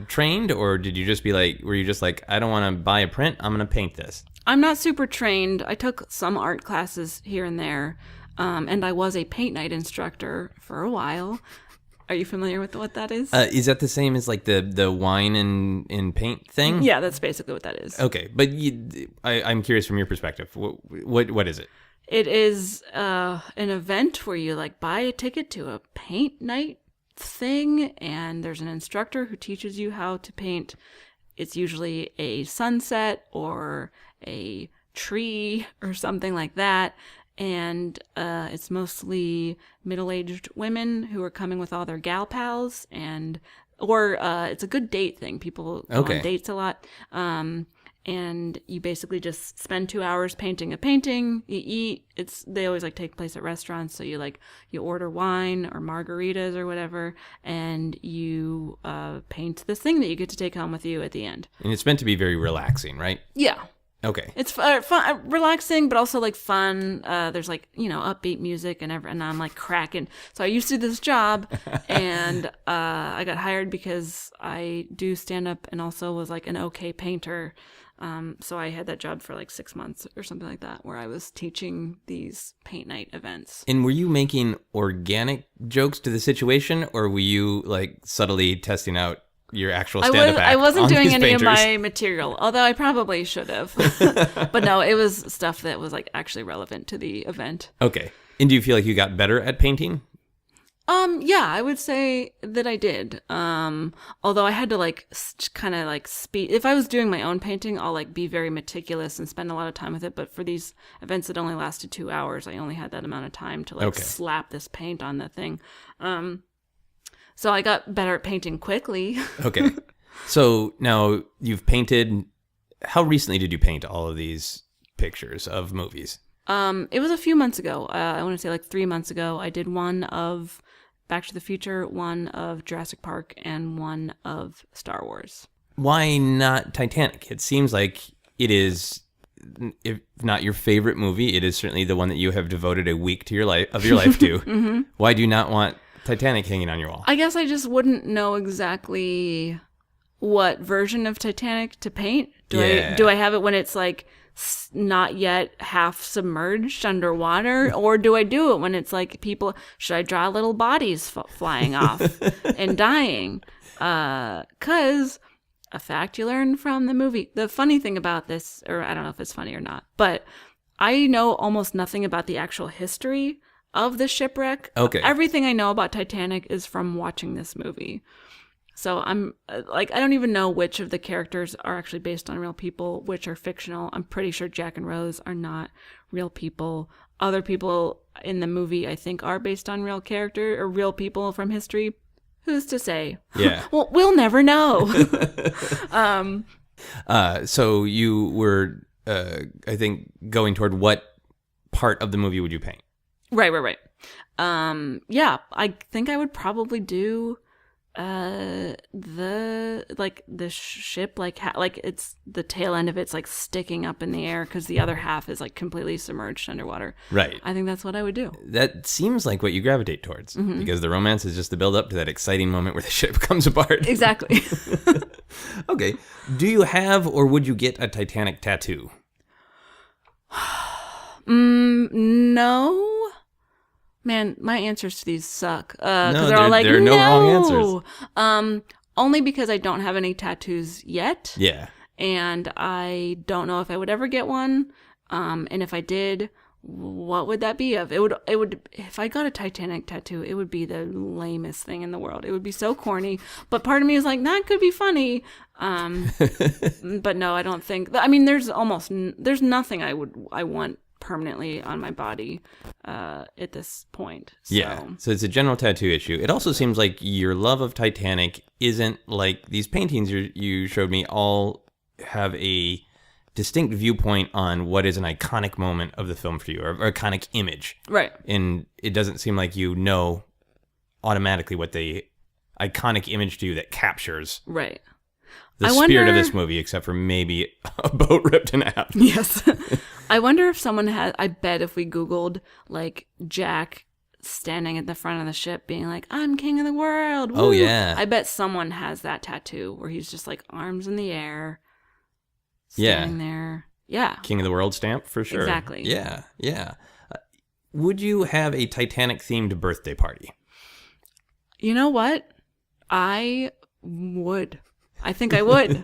trained, or did you just were you just like, I don't want to buy a print, I'm going to paint this? I'm not super trained. I took some art classes here and there, and I was a paint night instructor for a while. Are you familiar with what that is? Is that the same as like the wine and paint thing? Yeah, that's basically what that is. Okay, but I'm curious from your perspective. What is it? It is an event where you like buy a ticket to a paint night thing, and there's an instructor who teaches you how to paint. It's usually a sunset or a tree or something like that. And it's mostly middle-aged women who are coming with all their gal pals, or it's a good date thing. People go on dates a lot. And you basically just spend 2 hours painting a painting. You eat. They always like take place at restaurants, so you order wine or margaritas or whatever, and you paint this thing that you get to take home with you at the end. And it's meant to be very relaxing, right? Yeah. Okay. It's fun, relaxing, but also like fun. There's like, upbeat music and I'm like cracking. So I used to do this job and I got hired because I do stand up and also was like an okay painter. So I had that job for like 6 months or something like that, where I was teaching these paint night events. And were you making organic jokes to the situation, or were you like subtly testing out your actual stand-up act? I wasn't on doing these any painters? of my material, although I probably should have. But no, it was stuff that was like actually relevant to the event. Okay. And do you feel like you got better at painting? Yeah, I would say that I did. Although I had to like kind of like speed. If I was doing my own painting, I'll like be very meticulous and spend a lot of time with it. But for these events that only lasted 2 hours, I only had that amount of time to like slap this paint on the thing. So I got better at painting quickly. Okay. So now you've painted. How recently did you paint all of these pictures of movies? It was a few months ago. I want to say like 3 months ago. I did one of Back to the Future, one of Jurassic Park, and one of Star Wars. Why not Titanic? It seems like it is, if not your favorite movie, it is certainly the one that you have devoted a week to your life to. Mm-hmm. Why do you not want Titanic hanging on your wall? I guess I just wouldn't know exactly what version of Titanic to paint. Do I have it when it's like not yet half submerged underwater, or do I do it when it's like should I draw little bodies flying off and dying? 'Cause a fact you learn from the movie, the funny thing about this, or I don't know if it's funny or not, but I know almost nothing about the actual history of the shipwreck. Okay. Everything I know about Titanic is from watching this movie. So I'm like, I don't even know which of the characters are actually based on real people, which are fictional. I'm pretty sure Jack and Rose are not real people. Other people in the movie, I think, are based on real character or real people from history. Who's to say? Yeah. Well, we'll never know. So you were, I think, going toward what part of the movie would you paint? Right. Yeah, I think I would probably do the ship, like it's the tail end of it's like sticking up in the air because the other half is like completely submerged underwater. Right. I think that's what I would do. That seems like what you gravitate towards, because the romance is just the build up to that exciting moment where the ship comes apart. Exactly. Okay. Do you have or would you get a Titanic tattoo? No. Man, my answers to these suck. No, they're all like, there are no wrong answers. Only because I don't have any tattoos yet. Yeah. And I don't know if I would ever get one. And if I did, what would that be of? It would, if I got a Titanic tattoo, it would be the lamest thing in the world. It would be so corny. But part of me is like, that could be funny. But no, I don't think, I mean, there's nothing I want permanently on my body at this point. So. Yeah, so it's a general tattoo issue. It also seems like your love of Titanic isn't like these paintings you showed me all have a distinct viewpoint on what is an iconic moment of the film for you, or iconic image. Right. And it doesn't seem like you know automatically what the iconic image to you that captures right. the spirit of this movie, except for maybe a boat ripped in half. Yes. I wonder if someone has, I bet if we Googled like Jack standing at the front of the ship being like, I'm king of the world. Woo. Oh, yeah. I bet someone has that tattoo where he's just like arms in the air, standing there. Yeah. King of the world stamp for sure. Exactly. Yeah. Yeah. Would you have a Titanic themed birthday party? You know what? I would. I think I would.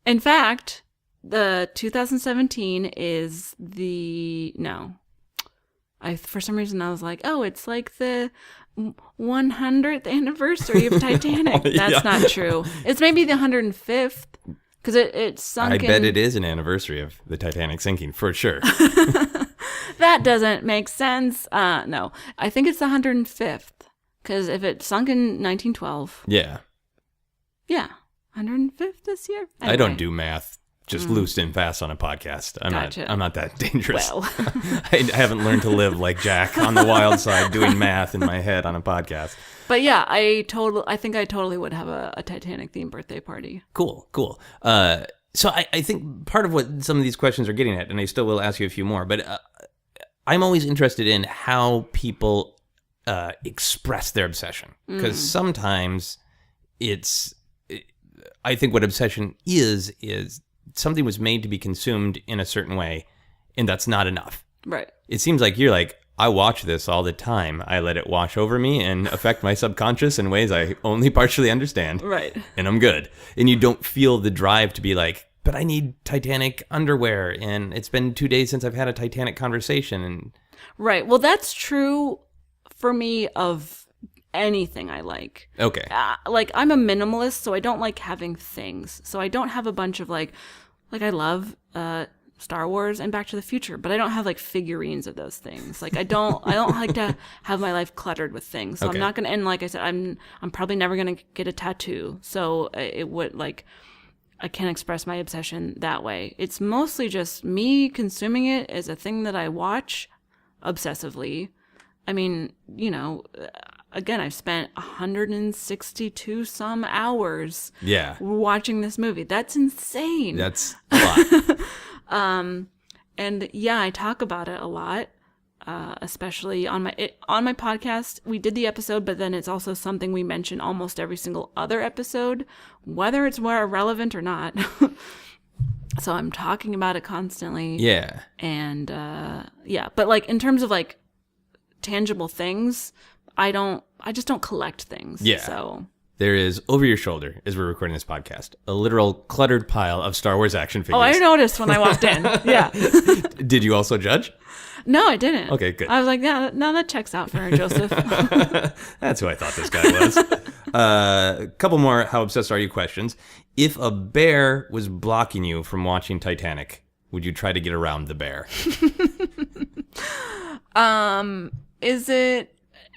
In fact, the 2017 is for some reason I was like, oh, it's like the 100th anniversary of Titanic. That's not true. It's maybe the 105th because it sunk. I bet it is an anniversary of the Titanic sinking for sure. That doesn't make sense. No, I think it's the 105th because if it sunk in 1912. Yeah. Yeah. 105th this year? Anyway. I don't do math just loose and fast on a podcast. I'm not that dangerous. Well. I haven't learned to live like Jack on the wild side doing math in my head on a podcast. But yeah, I think I totally would have a Titanic themed birthday party. Cool. So I think part of what some of these questions are getting at, and I still will ask you a few more, but I'm always interested in how people express their obsession. Because sometimes I think what obsession is something was made to be consumed in a certain way, and that's not enough. Right. It seems like you're like, I watch this all the time. I let it wash over me and affect my subconscious in ways I only partially understand. Right. And I'm good. And you don't feel the drive to be like, but I need Titanic underwear, and it's been 2 days since I've had a Titanic conversation. And right. Well, that's true for me of anything I like. Okay. Like I'm a minimalist, so I don't like having things. So I don't have a bunch of like I love Star Wars and Back to the Future, but I don't have like figurines of those things. Like I don't like to have my life cluttered with things. So okay. I'm not gonna. And like I said, I'm probably never gonna get a tattoo. So it would like I can't express my obsession that way. It's mostly just me consuming it as a thing that I watch obsessively. I mean, you know. Again, I've spent 162 some hours watching this movie. That's insane. That's a lot. And yeah, I talk about it a lot, especially on my podcast. We did the episode, but then it's also something we mention almost every single other episode, whether it's more relevant or not. So I'm talking about it constantly. Yeah. And but like in terms of like tangible things, I just don't collect things. Yeah. So there is, over your shoulder, as we're recording this podcast, a literal cluttered pile of Star Wars action figures. Oh, I noticed when I walked in. Yeah. Did you also judge? No, I didn't. Okay, good. I was like, yeah, no, that checks out for her, Joseph. That's who I thought this guy was. A couple more how obsessed are you questions. If a bear was blocking you from watching Titanic, would you try to get around the bear?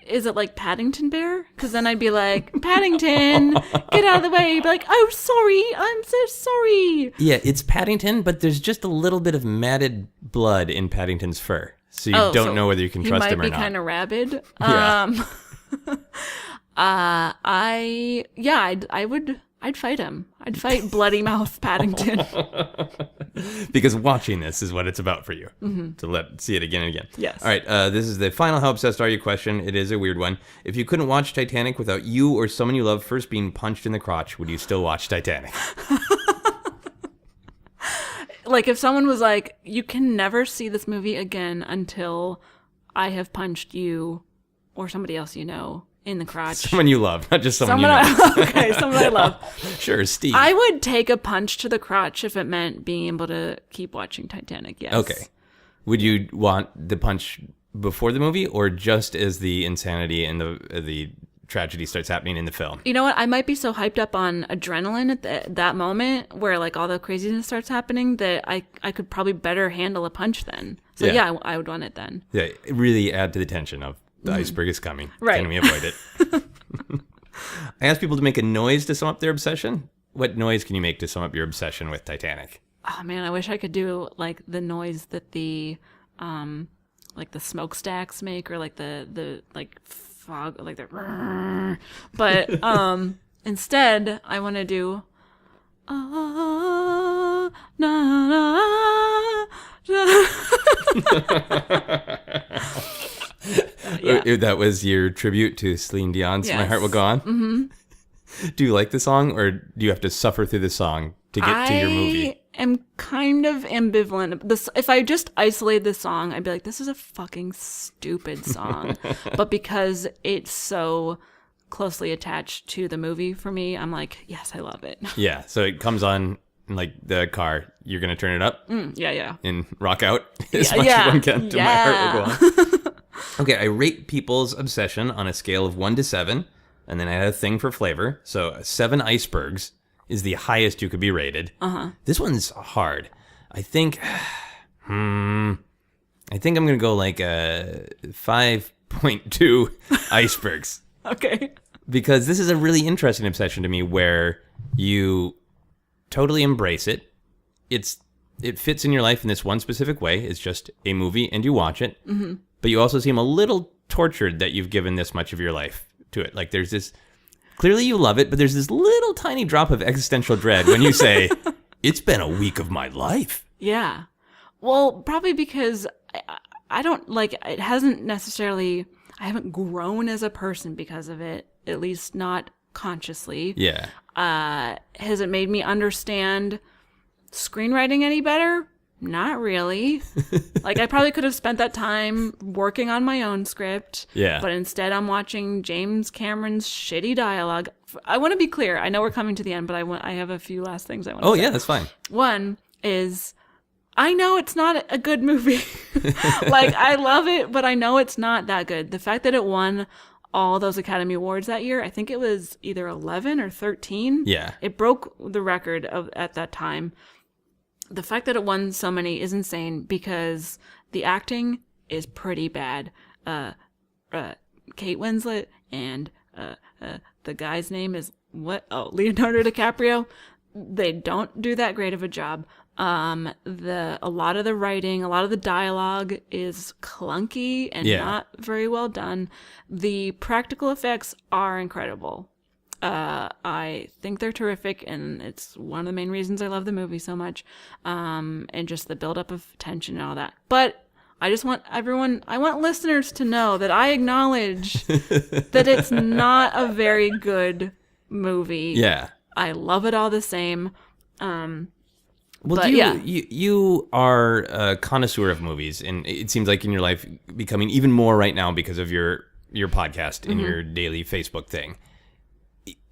Is it like Paddington Bear? Because then I'd be like, Paddington, get out of the way. You'd be like, oh, sorry. I'm so sorry. Yeah, it's Paddington, but there's just a little bit of matted blood in Paddington's fur. So you don't know whether you can trust him or not. He might be kind of rabid. Yeah. I'd fight him. I'd fight Bloody Mouth Paddington. Because watching this is what it's about for you. To see it again and again. Yes. All right. This is the final How Obsessed Are You question. It is a weird one. If you couldn't watch Titanic without you or someone you love first being punched in the crotch, would you still watch Titanic? Like if someone was like, you can never see this movie again until I have punched you or somebody else you know in the crotch. Someone you love, not just someone you know. Okay, someone I love. Sure, Steve. I would take a punch to the crotch if it meant being able to keep watching Titanic, yes. Okay. Would you want the punch before the movie or just as the insanity and the tragedy starts happening in the film? You know what? I might be so hyped up on adrenaline at that moment where like all the craziness starts happening that I could probably better handle a punch then. So yeah, I would want it then. Yeah, really add to the tension of the iceberg is coming. Right. Can we avoid it? I asked people to make a noise to sum up their obsession. What noise can you make to sum up your obsession with Titanic? Oh man, I wish I could do like the noise that the smokestacks make or like the like fog, like the. But instead, I want to do. Na, na, na. Yeah. That was your tribute to Celine Dion's Yes. My Heart Will Go On? Mm-hmm. Do you like the song, or do you have to suffer through the song to get to your movie? I am kind of ambivalent. If I just isolated the song, I'd be like, this is a fucking stupid song. But because it's so closely attached to the movie for me, I'm like, yes, I love it. Yeah, so it comes on in like the car. You're going to turn it up? Yeah. And rock out as much as one can to My Heart Will Go On. Okay, I rate people's obsession on a scale of 1 to 7, and then I had a thing for flavor. So 7 icebergs is the highest you could be rated. This one's hard. I think I'm going to go like a 5.2 icebergs. Okay. Because this is a really interesting obsession to me where you totally embrace it. It fits in your life in this one specific way. It's just a movie and you watch it. Mm-hmm. But you also seem a little tortured that you've given this much of your life to it. Like there's this, clearly you love it, but there's this little tiny drop of existential dread when you say, it's been a week of my life. Yeah. Well, probably because I don't like, it hasn't necessarily, I haven't grown as a person because of it, at least not consciously. Yeah. Has it made me understand screenwriting any better? Not really. Like I probably could have spent that time working on my own script. Yeah. But instead I'm watching James Cameron's shitty dialogue. I want to be clear. I know we're coming to the end, but I have a few last things I want to say. Oh, yeah, that's fine. One is I know it's not a good movie. Like I love it, but I know it's not that good. The fact that it won all those Academy Awards that year, I think it was either 11 or 13. Yeah. It broke the record at that time. The fact that it won so many is insane because the acting is pretty bad. Kate Winslet and the guy's name is what? Oh, Leonardo DiCaprio. They don't do that great of a job. A lot of the writing, a lot of the dialogue is clunky and not very well done. The practical effects are incredible. I think they're terrific, and it's one of the main reasons I love the movie so much. And just the buildup of tension and all that. But I just want I want listeners to know that I acknowledge that it's not a very good movie. Yeah. I love it all the same. Well, but you are a connoisseur of movies, and it seems like in your life becoming even more right now because of your podcast and your daily Facebook thing.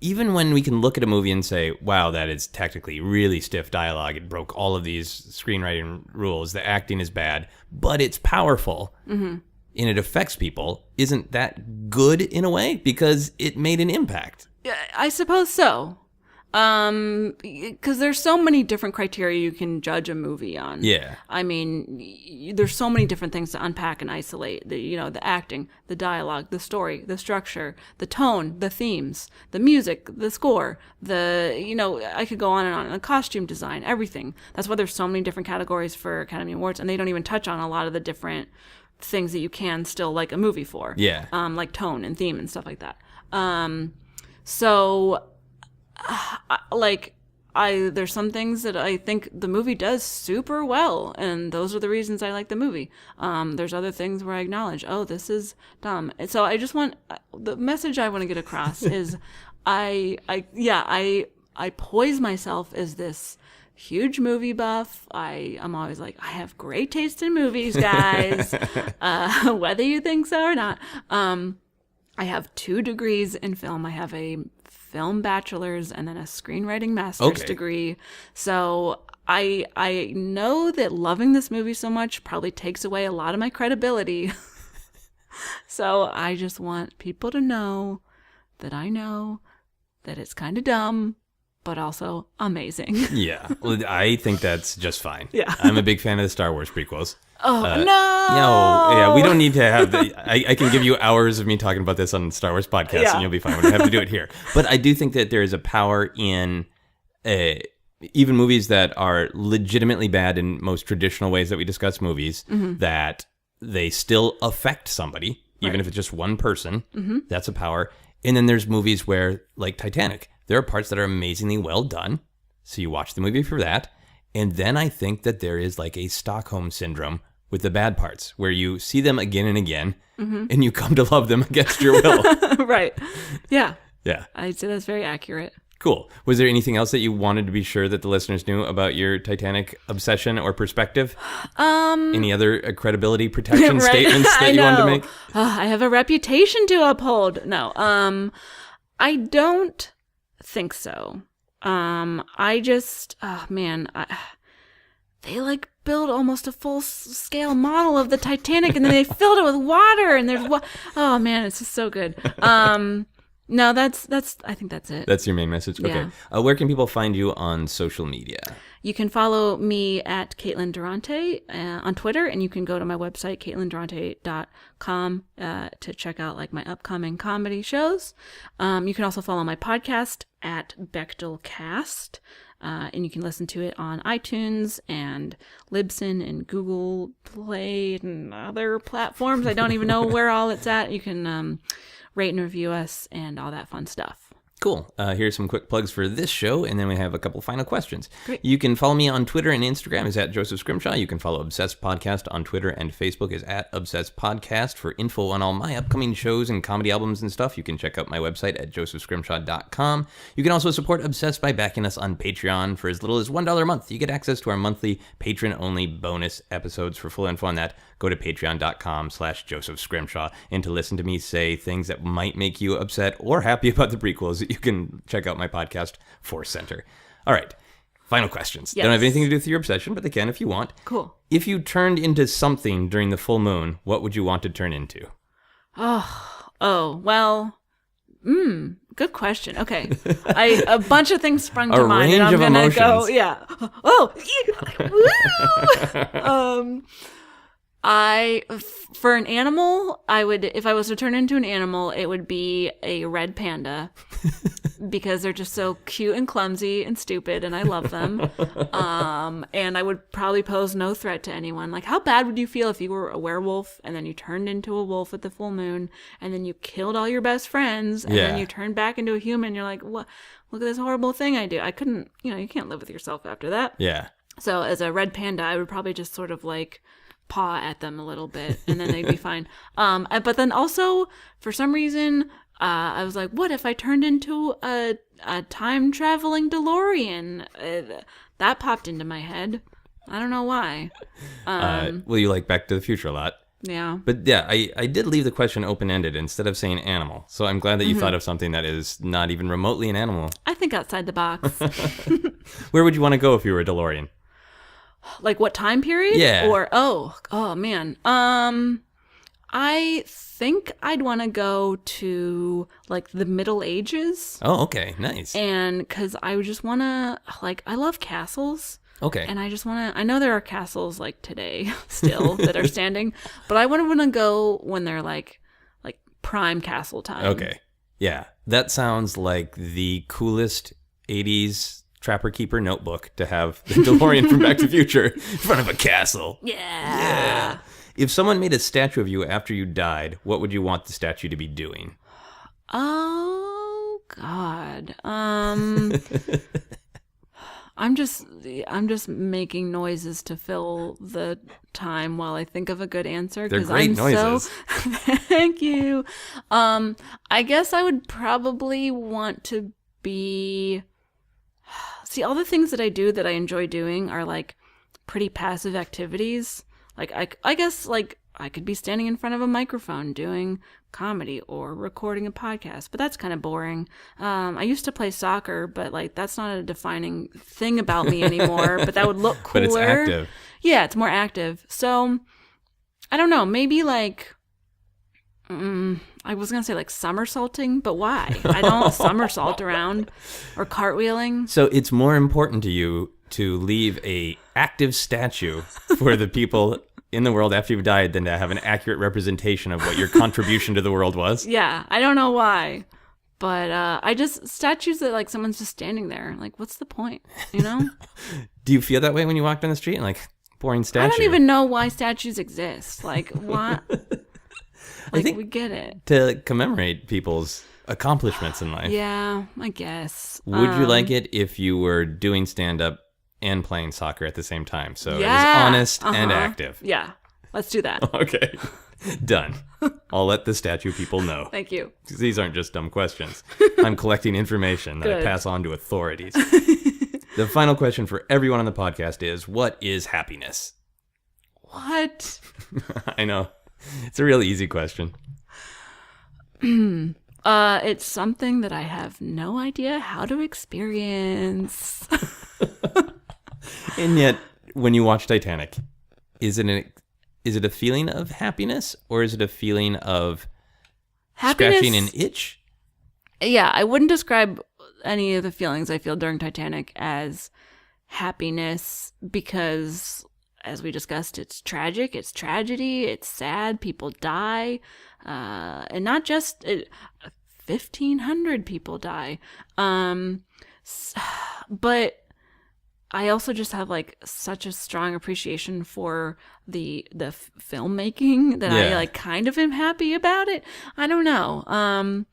Even when we can look at a movie and say, wow, that is technically really stiff dialogue, it broke all of these screenwriting rules, the acting is bad, but it's powerful and it affects people, isn't that good in a way? Because it made an impact. Yeah, I suppose so. Because there's so many different criteria you can judge a movie on. Yeah. I mean, there's so many different things to unpack and isolate. The acting, the dialogue, the story, the structure, the tone, the themes, the music, the score, I could go on and on. The costume design, everything. That's why there's so many different categories for Academy Awards, and they don't even touch on a lot of the different things that you can still like a movie for. Yeah. Like tone and theme and stuff like that. There's some things that I think the movie does super well, and those are the reasons I like the movie. There's other things where I acknowledge, oh, this is dumb. And so I just want, the message I want to get across is I poise myself as this huge movie buff. I'm always like, I have great taste in movies, guys, whether you think so or not. I have 2 degrees in film. I have a film bachelor's and then a screenwriting master's degree. So I know that loving this movie so much probably takes away a lot of my credibility. So I just want people to know that I know that it's kind of dumb, but also amazing. Yeah. Well, I think that's just fine. Yeah. I'm a big fan of the Star Wars prequels. Oh, no. No. Yeah, we don't need to have I can give you hours of me talking about this on Star Wars podcast, and you'll be fine. We don't have to do it here. But I do think that there is a power in even movies that are legitimately bad in most traditional ways that we discuss movies, that they still affect somebody, even if it's just one person. That's a power. And then there's movies where, like Titanic, there are parts that are amazingly well done. So you watch the movie for that. And then I think that there is like a Stockholm syndrome with the bad parts, where you see them again and again, and you come to love them against your will. Right. Yeah. Yeah. I'd say that's very accurate. Cool. Was there anything else that you wanted to be sure that the listeners knew about your Titanic obsession or perspective? Any other credibility protection statements that you wanted to make? I have a reputation to uphold. No. I don't think so. I just, they like build almost a full scale model of the Titanic, and then they filled it with water, and there's oh man, it's just so good. No, that's I think that's it. That's your main message. Okay. Yeah. Where can people find you on social media? You can follow me at Caitlin Durante on Twitter, and you can go to my website, CaitlinDurante.com, to check out like my upcoming comedy shows. You can also follow my podcast at Bechdel Cast, and you can listen to it on iTunes and Libsyn and Google Play and other platforms. I don't even know where all it's at. You can rate and review us and all that fun stuff. Cool. Here's some quick plugs for this show, and then we have a couple final questions. Great. You can follow me on Twitter and Instagram is at Joseph Scrimshaw. You can follow Obsessed Podcast on Twitter and Facebook is at Obsessed Podcast. For info on all my upcoming shows and comedy albums and stuff, you can check out my website at josephscrimshaw.com. You can also support Obsessed by backing us on Patreon for as little as $1 a month. You get access to our monthly patron-only bonus episodes. For full info on that, go to patreon.com/Joseph Scrimshaw. And to listen to me say things that might make you upset or happy about the prequels, you can check out my podcast, Force Center. All right. Final questions. They don't have anything to do with your obsession, but they can if you want. Cool. If you turned into something during the full moon, what would you want to turn into? Well, good question. Okay. A bunch of things sprung to mind. A range of emotions. Go, yeah. For an animal, if I was to turn into an animal, it would be a red panda because they're just so cute and clumsy and stupid, and I love them. And I would probably pose no threat to anyone. Like, how bad would you feel if you were a werewolf and then you turned into a wolf at the full moon and then you killed all your best friends and then you turned back into a human? You're like, what? Look at this horrible thing I do. I couldn't, you can't live with yourself after that. Yeah. So as a red panda, I would probably just sort of like paw at them a little bit and then they'd be fine. But then also for some reason, I was like, what if I turned into a time traveling DeLorean? That popped into my head. I don't know why. Well, you like Back to the Future a lot. Yeah. But yeah, I did leave the question open-ended instead of saying animal. So I'm glad that you thought of something that is not even remotely an animal. I think outside the box. Where would you want to go if you were a DeLorean? Like what time period? Yeah. Or oh man. I think I'd want to go to like the Middle Ages. Oh, okay, nice. And because I would just want to I love castles. Okay. And I just want to. I know there are castles like today still that are standing, but I want to go when they're like prime castle time. Okay. Yeah, that sounds like the coolest 80s Trapper Keeper notebook to have the DeLorean from Back to the Future in front of a castle. Yeah. If someone made a statue of you after you died, what would you want the statue to be doing? Oh God. I'm just making noises to fill the time while I think of a good answer. They're great noises. Thank you. I guess I would probably want to be. See, all the things that I do that I enjoy doing are like pretty passive activities. Like I guess like I could be standing in front of a microphone doing comedy or recording a podcast, but that's kind of boring. I used to play soccer, but like that's not a defining thing about me anymore, but that would look cooler. But it's active. Yeah, it's more active. So I don't know, maybe like I was going to say like somersaulting, but why? I don't somersault around or cartwheeling. So it's more important to you to leave a active statue for the people in the world after you've died than to have an accurate representation of what your contribution to the world was? Yeah, I don't know why. But I just, statues that like someone's just standing there. Like, what's the point? You know? Do you feel that way when you walk down the street and like, boring statue? I don't even know why statues exist. Like, what? I think we get it. To commemorate people's accomplishments in life. Yeah, I guess. Would you like it if you were doing stand-up and playing soccer at the same time? So it was honest and active. Yeah, let's do that. Okay, done. I'll let the statue people know. Thank you. These aren't just dumb questions. I'm collecting information that I pass on to authorities. The final question for everyone on the podcast is, what is happiness? What? I know. It's a really easy question. It's something that I have no idea how to experience. And yet, when you watch Titanic, is it a feeling of happiness or is it a feeling of scratching an itch? Yeah, I wouldn't describe any of the feelings I feel during Titanic as happiness because, as we discussed, it's tragic, it's tragedy, it's sad, people die, and not just 1,500 people die. But I also just have like such a strong appreciation for the filmmaking that I like kind of am happy about it. I don't know.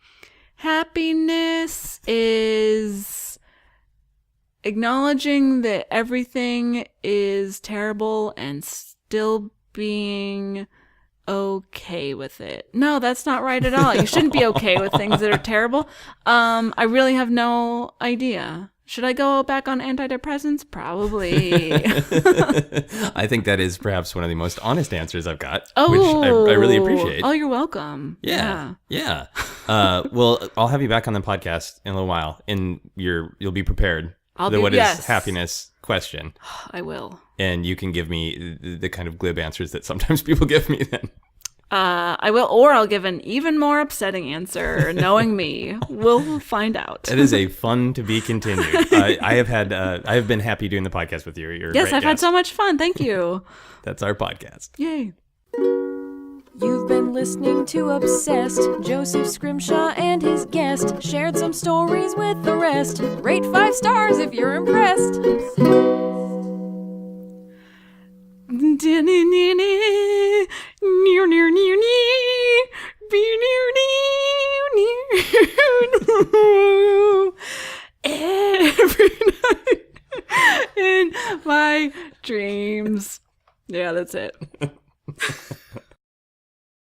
Happiness is acknowledging that everything is terrible and still being okay with it. No, that's not right at all. You shouldn't be okay with things that are terrible. I really have no idea. Should I go back on antidepressants? Probably. I think that is perhaps one of the most honest answers I've got, which I really appreciate. Oh, you're welcome. Yeah. Well, I'll have you back on the podcast in a little while, and you'll be prepared. What is happiness question. I will. And you can give me the kind of glib answers that sometimes people give me then. I will, or I'll give an even more upsetting answer, knowing me. We'll find out. It is a fun to be continued. I have been happy doing the podcast with you. You're a great I've had so much fun. Thank you. That's our podcast. Yay. You've been listening to Obsessed. Joseph Scrimshaw and his guest shared some stories with the rest. Rate 5 stars if you're impressed. Every night in my dreams. Yeah, that's it.